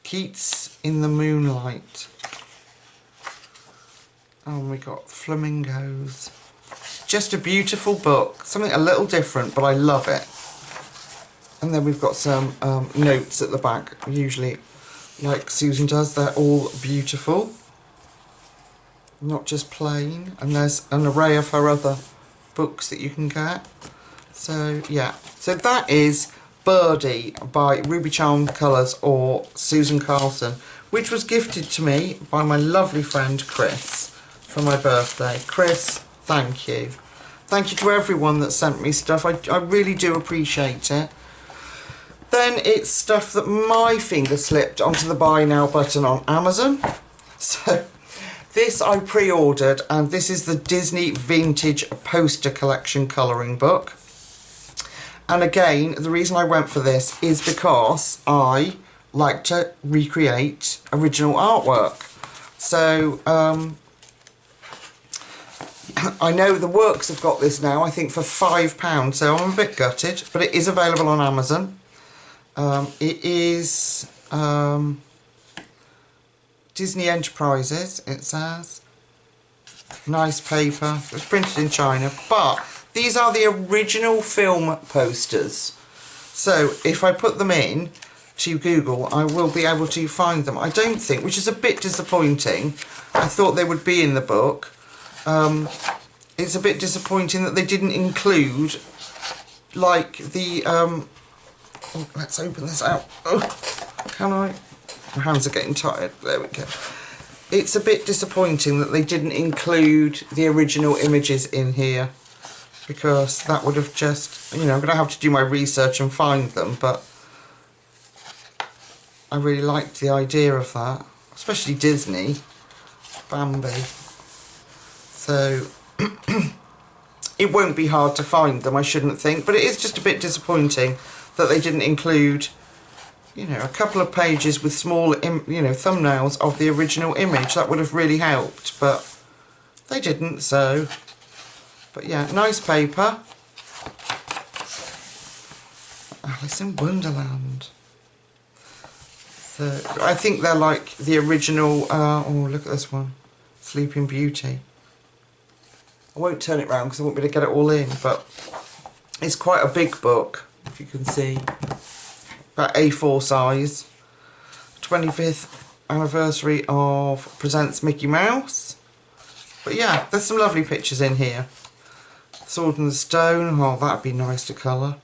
Keats in the Moonlight. Oh, and we got flamingos. Just a beautiful book. Something a little different, but I love it. And then we've got some notes at the back, usually like Susan does. They're all beautiful. Not just plain. And there's an array of her other books that you can get. So, yeah. So that is Birdie by Ruby Charmed Colours or Susan Carlson, which was gifted to me by my lovely friend Chris for my birthday. Chris, thank you. Thank you to everyone that sent me stuff. I really do appreciate it. Then it's stuff that my finger slipped onto the buy now button on Amazon. So this I pre-ordered, and this is the Disney Vintage Poster Collection colouring book. And again, the reason I went for this is because I like to recreate original artwork. So I know the Works have got this now, I think for £5, so I'm a bit gutted, but it is available on Amazon. It is Disney Enterprises, it says. Nice paper. It was printed in China, but these are the original film posters. So if I put them in to Google, I will be able to find them. I don't think, which is a bit disappointing. I thought they would be in the book. It's a bit disappointing that they didn't include, like, the... oh, let's open this out. Oh, can I? My hands are getting tired. There we go. It's a bit disappointing that they didn't include the original images in here, because that would have just, you know, I'm going to have to do my research and find them, but I really liked the idea of that, especially Disney. Bambi. So it won't be hard to find them, I shouldn't think, but it is just a bit disappointing that they didn't include, you know, a couple of pages with small, you know, thumbnails of the original image. That would have really helped, but they didn't, so... But yeah, nice paper. Alice in Wonderland. So I think they're like the original, oh, look at this one. Sleeping Beauty. I won't turn it round because I won't be able to get it all in, but it's quite a big book, if you can see. About A4 size. 25th anniversary of Presents Mickey Mouse. But yeah, there's some lovely pictures in here. Sword and the Stone, oh, that'd be nice to colour.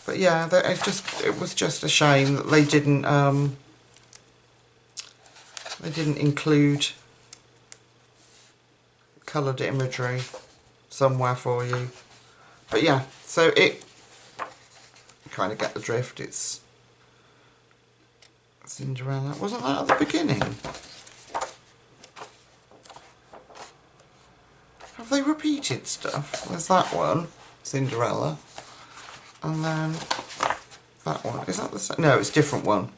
But yeah, it was just a shame that they didn't include coloured imagery somewhere for you. But yeah, so you kind of get the drift. It's Cinderella. Wasn't that at the beginning? Have they repeated stuff? There's that one, Cinderella. And then that one. Is that the same? No, it's a different one.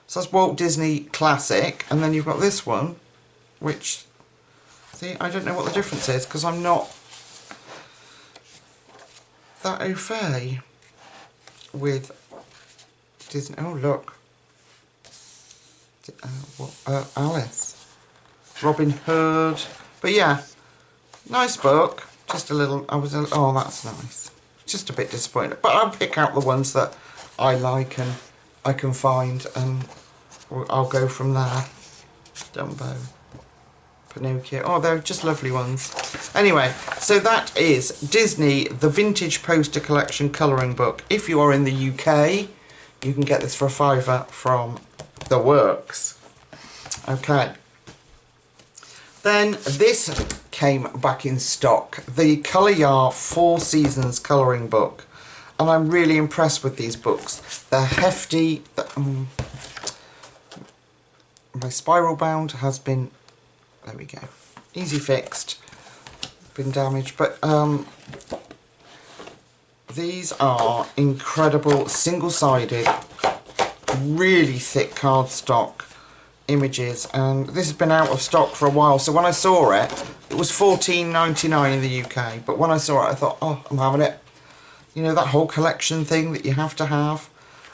So that's Walt Disney Classic. And then you've got this one, which, see, I don't know what the difference is because I'm not that au fait with Disney. Oh, look. Alice. Robin Hood. But yeah, nice book. Just a little, oh, that's nice. Just a bit disappointed. But I'll pick out the ones that I like and I can find, and I'll go from there. Dumbo. Pinocchio. Oh, they're just lovely ones. Anyway, so that is Disney, the Vintage Poster Collection colouring book. If you are in the UK, you can get this for a £5 from The Works. Okay. Then this came back in stock, the Colour Yar 4 Seasons colouring book, and I'm really impressed with these books. They're hefty. My spiral bound has been, there we go, easy fixed, been damaged, but these are incredible single-sided, really thick cardstock images, and this has been out of stock for a while. So when I saw it, it was $14.99 in the UK, but when I saw it I thought, oh, I'm having it. You know, that whole collection thing that you have to have.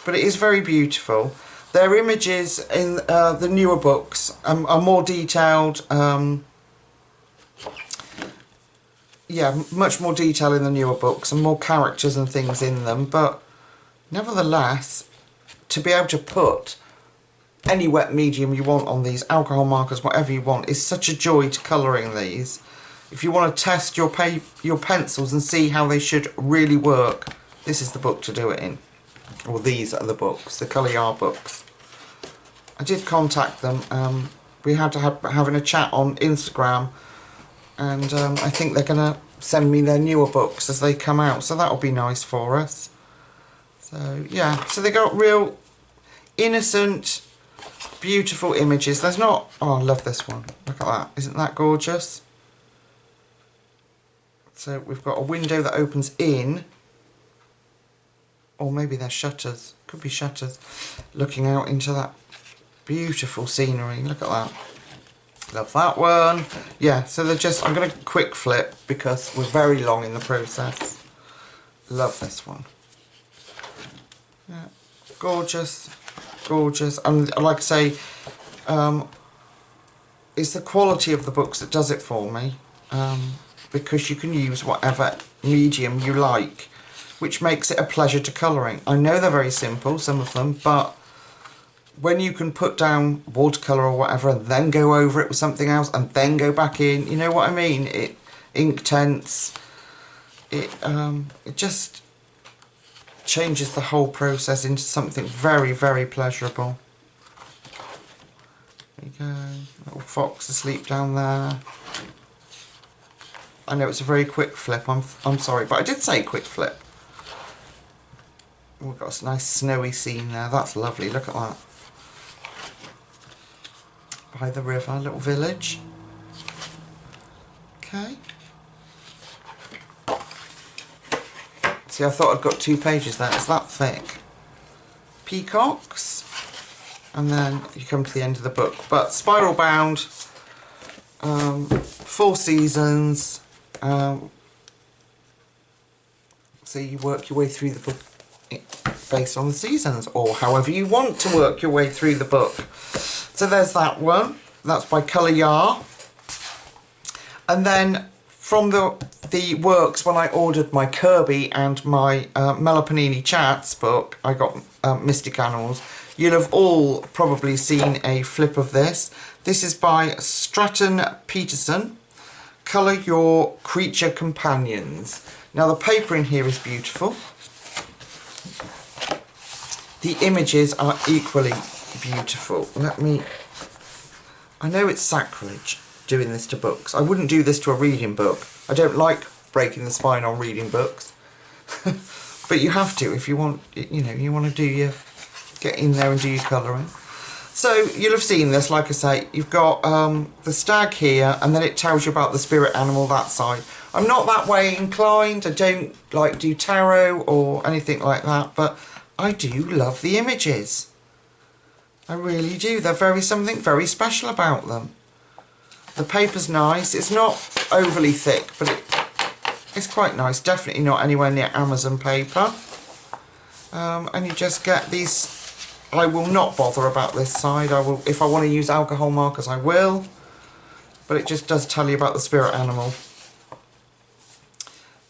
But it is very beautiful. Their images in the newer books are more detailed. Yeah, much more detail in the newer books and more characters and things in them, but nevertheless, to be able to put any wet medium you want on these, alcohol markers, whatever you want, is such a joy to colouring these. If you want to test your pencils and see how they should really work, this is the book to do it in. Or these are the books, the Colour Yar books. I did contact them. We had to having a chat on Instagram, and I think they're going to send me their newer books as they come out, so that'll be nice for us. So yeah, so they got real innocent, beautiful images. There's not, oh, I love this one, look at that, isn't that gorgeous? So we've got a window that opens in, or maybe they're shutters, could be shutters, looking out into that beautiful scenery. Look at that, love that one. Yeah, so they're just, I'm going to quick flip because we're very long in the process. Love this one. Yeah, gorgeous, gorgeous. And like I say, it's the quality of the books that does it for me, because you can use whatever medium you like, which makes it a pleasure to colouring. I know they're very simple, some of them, but when you can put down watercolour or whatever and then go over it with something else and then go back in, you know what I mean? It Inktense, it just changes the whole process into something very, very pleasurable. There you go, little fox asleep down there. I know it's a very quick flip, I'm sorry, but I did say quick flip. We've got a nice snowy scene there, that's lovely, look at that. By the river, little village. Okay. See, I thought I'd got 2 pages there, it's that thick. Peacocks. And then you come to the end of the book. But spiral bound, 4 seasons. So you work your way through the book based on the seasons, or however you want to work your way through the book. So there's that one. That's by Colour Yar. And then from the works, when I ordered my Kirby and my Melopinini Chats book, I got Mystic Animals. You'll have all probably seen a flip of this. This is by Stratton Peterson. Colour Your Creature Companions. Now the paper in here is beautiful. The images are equally beautiful. I know it's sacrilege doing this to books. I wouldn't do this to a reading book. I don't like breaking the spine on reading books. But you have to if you want, you know, you want to do your, get in there and do your colouring. So you'll have seen this, like I say, you've got the stag here, and then it tells you about the spirit animal that side. I'm not that way inclined. I don't like do tarot or anything like that, but I do love the images. I really do. They're something very special about them. The paper's nice. It's not overly thick, but it's quite nice. Definitely not anywhere near Amazon paper. And you just get these. I will not bother about this side. I will, if I want to use alcohol markers, I will. But it just does tell you about the spirit animal.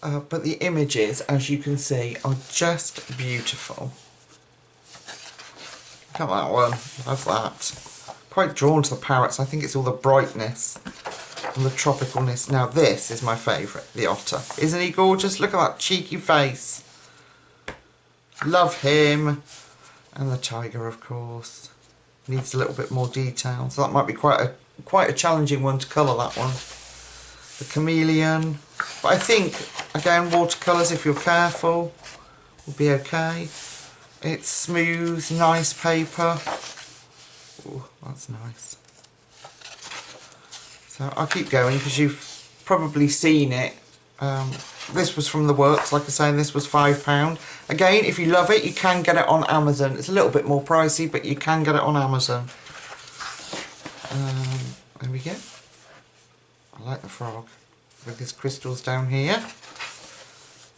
But the images, as you can see, are just beautiful. Look at that one. Love that. Quite drawn to the parrots. I think it's all the brightness and the tropicalness. Now this is my favourite, the otter. Isn't he gorgeous? Look at that cheeky face. Love him. And the tiger, of course, needs a little bit more detail, so that might be quite a challenging one to colour, that one. The chameleon, but I think again watercolours, if you're careful, will be okay. It's smooth, nice paper. Oh, that's nice. So I'll keep going because you've probably seen it. This was from the works, like I say, and this was £5. Again, if you love it, you can get it on Amazon. It's a little bit more pricey, but you can get it on Amazon. There we go. I like the frog with his crystals down here.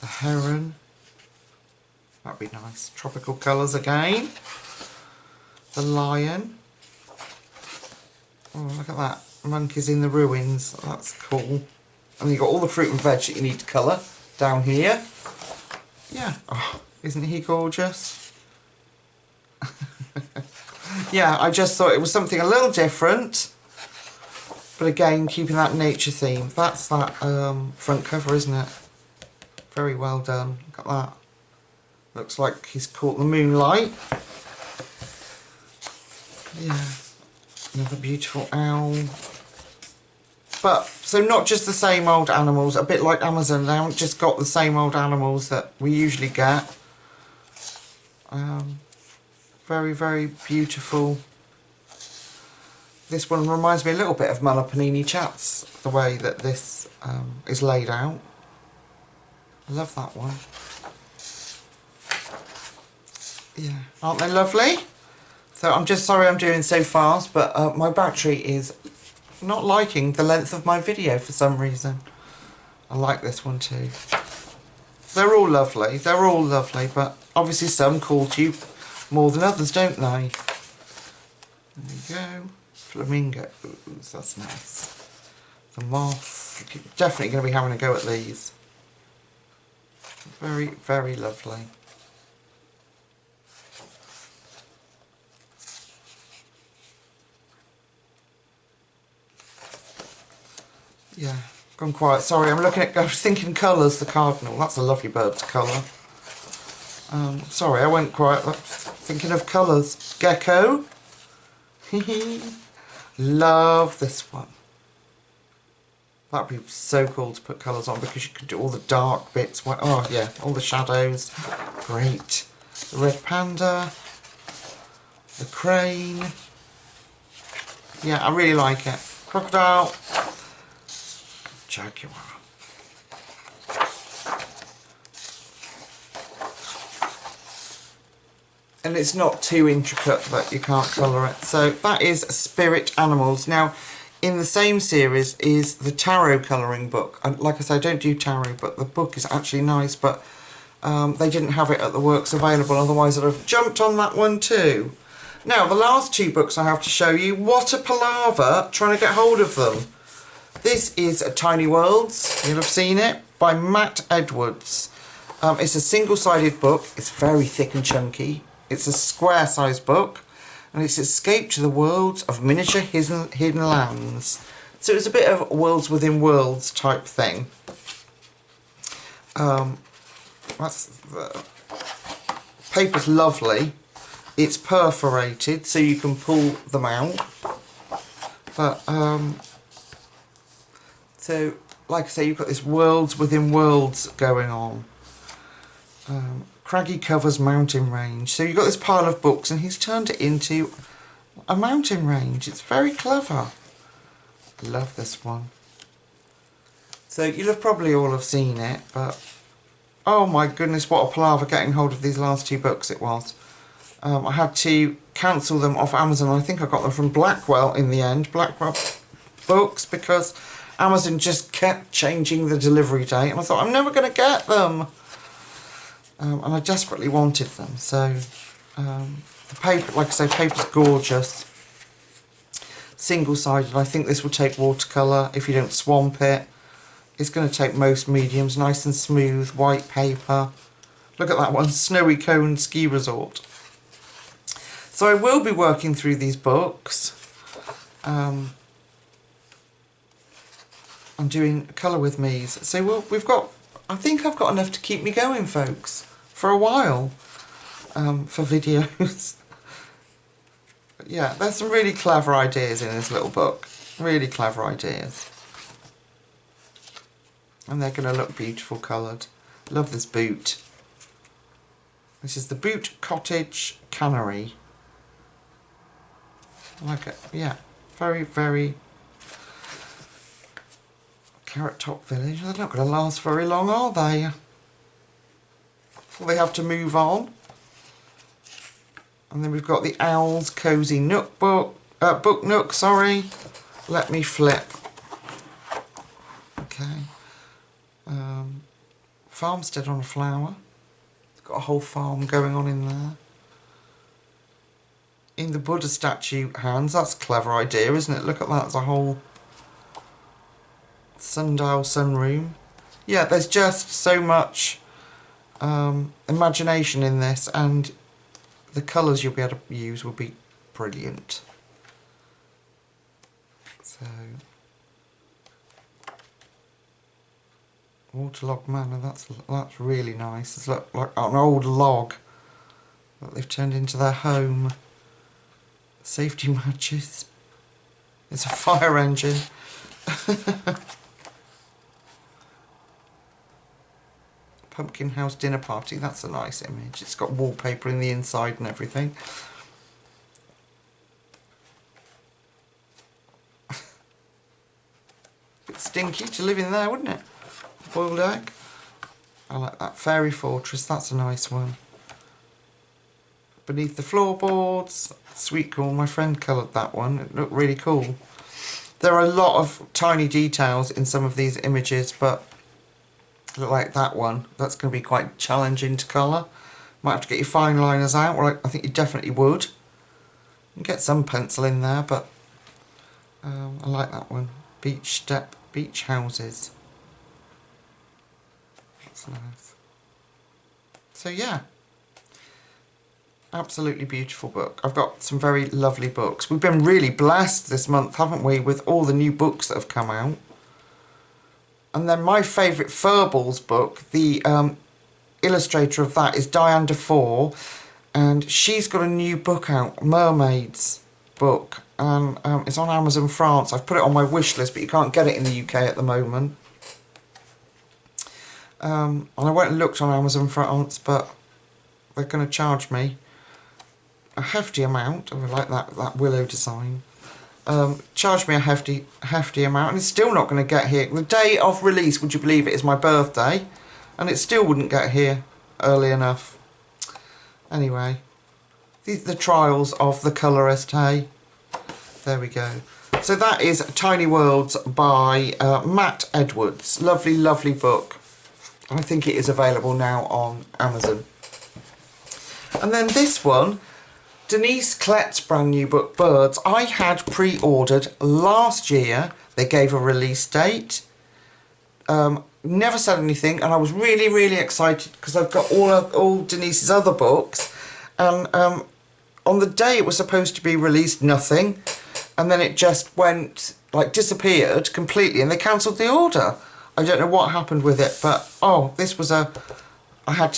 The heron. That'd be nice. Tropical colours again. The lion. Oh, look at that. Monkeys in the ruins. That's cool. And you've got all the fruit and veg that you need to colour down here. Yeah. Oh, isn't he gorgeous? Yeah, I just thought it was something a little different. But again, keeping that nature theme. That's that front cover, isn't it? Very well done. Look at that. Looks like he's caught the moonlight. Yeah. Another beautiful owl. But, so not just the same old animals, a bit like Amazon, they haven't just got the same old animals that we usually get. Very, very beautiful. This one reminds me a little bit of Muller Panini Chats, the way that this is laid out. I love that one. Yeah, aren't they lovely? So I'm just sorry I'm doing so fast, but my battery is not liking the length of my video for some reason. I like this one too. They're all lovely, but obviously some call to you more than others, don't they? There we go. Flamingos, that's nice. The moth, definitely going to be having a go at these. Very, very lovely. Yeah, gone quiet. Sorry, I was thinking colours, the cardinal. That's a lovely bird to colour. Sorry, I went quiet. Thinking of colours. Gecko. Love this one. That'd be so cool to put colours on because you could do all the dark bits. Oh yeah, all the shadows. Great. The red panda. The crane. Yeah, I really like it. Crocodile. Jaguar. And it's not too intricate that you can't colour it. So that is Spirit Animals. Now, in the same series is the tarot colouring book. And like I said, I don't do tarot, but the book is actually nice, but they didn't have it at the works available, otherwise I'd have jumped on that one too. Now, the last two books I have to show you, what a palaver trying to get hold of them. This is Tiny Worlds, you'll have seen it, by Matt Edwards. It's a single-sided book, it's very thick and chunky. It's a square-sized book, and it's Escape to the Worlds of Miniature Hidden Lands. So it's a bit of worlds within worlds type thing. That's the Paper's lovely. It's perforated, so you can pull them out. But, so, like I say, you've got this worlds within worlds going on. Craggy Covers Mountain Range. So you've got this pile of books, and he's turned it into a mountain range. It's very clever. I love this one. So you'll have probably all have seen it, but oh my goodness, what a palaver getting hold of these last two books it was. I had to cancel them off Amazon. I think I got them from Blackwell in the end, Blackwell Books, because Amazon just kept changing the delivery date, and I thought I'm never going to get them. And I desperately wanted them. So the paper, like I say, paper's gorgeous. Single-sided. I think this will take watercolour if you don't swamp it. It's going to take most mediums, nice and smooth, white paper. Look at that one, Snowy Cone Ski Resort. So I will be working through these books. I'm doing colour with me's. So we've got, I think I've got enough to keep me going, folks, for a while, for videos. But yeah, there's some really clever ideas in this little book. Really clever ideas. And they're going to look beautiful coloured. Love this boot. This is the Boot Cottage Cannery. I like it. Yeah, very, very... Carrot Top Village. They're not going to last very long, are they? Before they have to move on. And then we've got the Owl's Cozy Nook book. Book Nook, sorry. Let me flip. Okay. Farmstead on a Flower. It's got a whole farm going on in there. In the Buddha statue hands. That's a clever idea, isn't it? Look at that as a whole sundial sunroom. Yeah, there's just so much imagination in this, and the colours you'll be able to use will be brilliant. So, Waterlog Manor, that's really nice. It's like an old log that they've turned into their home. Safety matches. It's a fire engine. Pumpkin House Dinner Party, that's a nice image. It's got wallpaper in the inside and everything. Bit stinky to live in there, wouldn't it? Boiled egg. I like that. Fairy Fortress, that's a nice one. Beneath the Floorboards, Sweet Corn, my friend coloured that one. It looked really cool. There are a lot of tiny details in some of these images, but look like that one. That's going to be quite challenging to colour. Might have to get your fine liners out, or I think you definitely would. You can get some pencil in there, but I like that one. Beach houses. That's nice. So yeah, absolutely beautiful book. I've got some very lovely books. We've been really blessed this month, haven't we, with all the new books that have come out. And then my favourite Furballs book, the illustrator of that is Diane Defoe, and she's got a new book out, Mermaids book, and it's on Amazon France. I've put it on my wish list, but you can't get it in the UK at the moment. And I went and looked on Amazon France, but they're going to charge me a hefty amount. I like that willow design. Charged me a hefty amount, and it's still not going to get here. The day of release, would you believe it, is my birthday, and it still wouldn't get here early enough. Anyway, these are the trials of the colourist, hey? There we go. So that is Tiny Worlds by Matt Edwards. Lovely, lovely book. I think it is available now on Amazon. And then this one, Denise Klett's brand new book, Birds, I had pre-ordered last year. They gave a release date. Never said anything, and I was really, really excited because I've got all Denise's other books. And on the day it was supposed to be released, nothing. And then it just went, like, disappeared completely, and they cancelled the order. I don't know what happened with it, but oh, this was a I had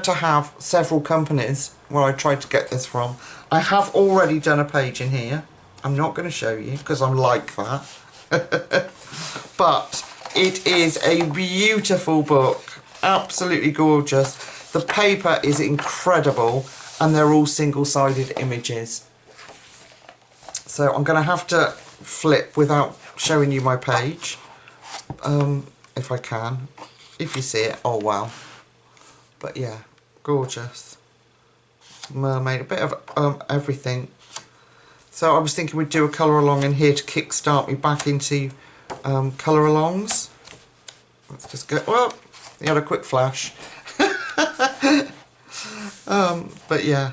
to have several companies where I tried to get this from. I have already done a page in here. I'm not going to show you because I'm like that. But it is a beautiful book. Absolutely gorgeous. The paper is incredible and they're all single-sided images. So I'm going to have to flip without showing you my page. If I can. If you see it, oh wow. But yeah, gorgeous. Mermaid, a bit of everything. So I was thinking we'd do a colour along in here to kickstart me back into colour alongs. Let's just go, well, he had a quick flash. But yeah.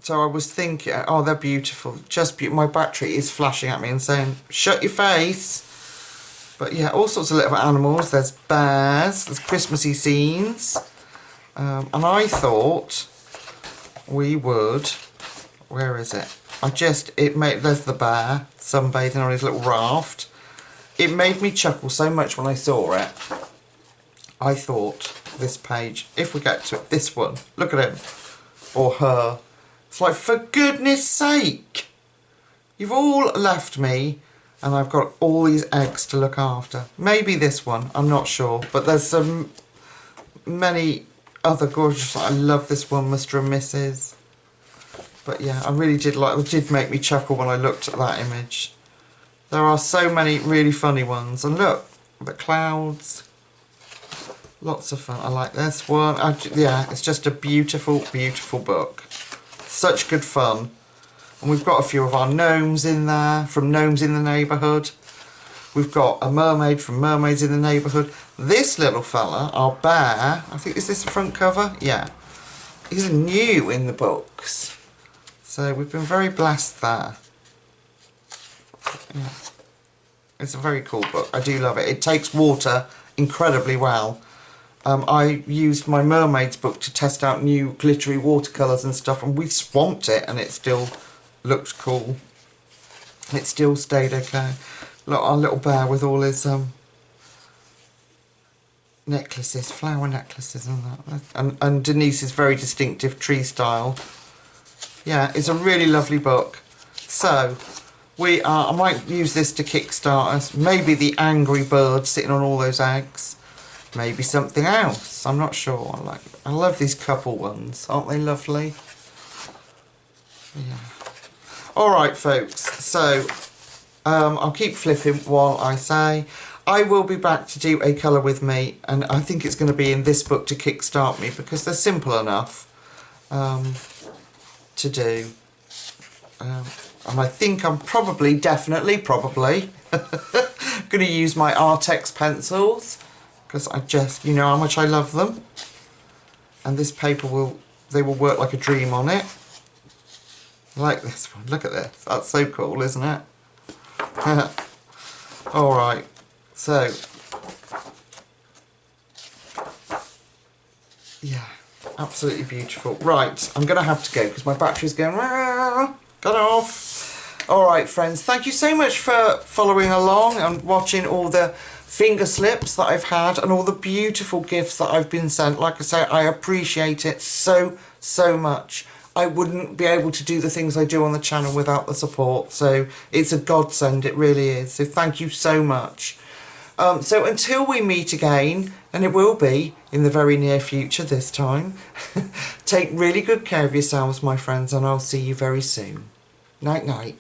So I was thinking, oh, they're beautiful. Just beautiful. My battery is flashing at me and saying, shut your face. But yeah, all sorts of little animals. There's bears, there's Christmassy scenes. And I thought we would, where is it? There's the bear sunbathing on his little raft. It made me chuckle so much when I saw it. I thought this page, if we get to it, this one, look at him, or her. It's like, for goodness sake, you've all left me and I've got all these eggs to look after. Maybe this one, I'm not sure, but there's some many other gorgeous. I love this one, Mr. and Mrs. But yeah, I really did like, it did make me chuckle when I looked at that image. There are so many really funny ones, and look, the clouds, lots of fun. I like this one. Yeah, it's just a beautiful, beautiful book. Such good fun. And we've got a few of our gnomes in there, from Gnomes in the Neighbourhood. We've got a mermaid from Mermaids in the Neighbourhood. This little fella, our bear, I think, is this the front cover? Yeah. He's new in the books. So we've been very blessed there. Yeah. It's a very cool book. I do love it. It takes water incredibly well. I used my Mermaids book to test out new glittery watercolours and stuff, and we swamped it and it still looked cool. It still stayed okay. Look, our little bear with all his necklaces, flower necklaces and that. And Denise's very distinctive tree style. Yeah, it's a really lovely book. So, I might use this to kickstart us. Maybe the angry bird sitting on all those eggs. Maybe something else. I'm not sure. I love these couple ones. Aren't they lovely? Yeah. Alright folks, so I'll keep flipping while I say. I will be back to do a colour with me, and I think it's going to be in this book to kickstart me because they're simple enough to do. And I think I'm definitely going to use my Artex pencils because I just, you know how much I love them. And this paper they will work like a dream on it. I like this one, look at this, that's so cool, isn't it? Alright, so, yeah, absolutely beautiful. Right, I'm going to have to go because my battery's going, got off. Alright friends, thank you so much for following along and watching all the finger slips that I've had and all the beautiful gifts that I've been sent. Like I say, I appreciate it so, so much. I wouldn't be able to do the things I do on the channel without the support, so it's a godsend, it really is. So thank you so much. So until we meet again, and it will be in the very near future this time, take really good care of yourselves, my friends, and I'll see you very soon. Night night.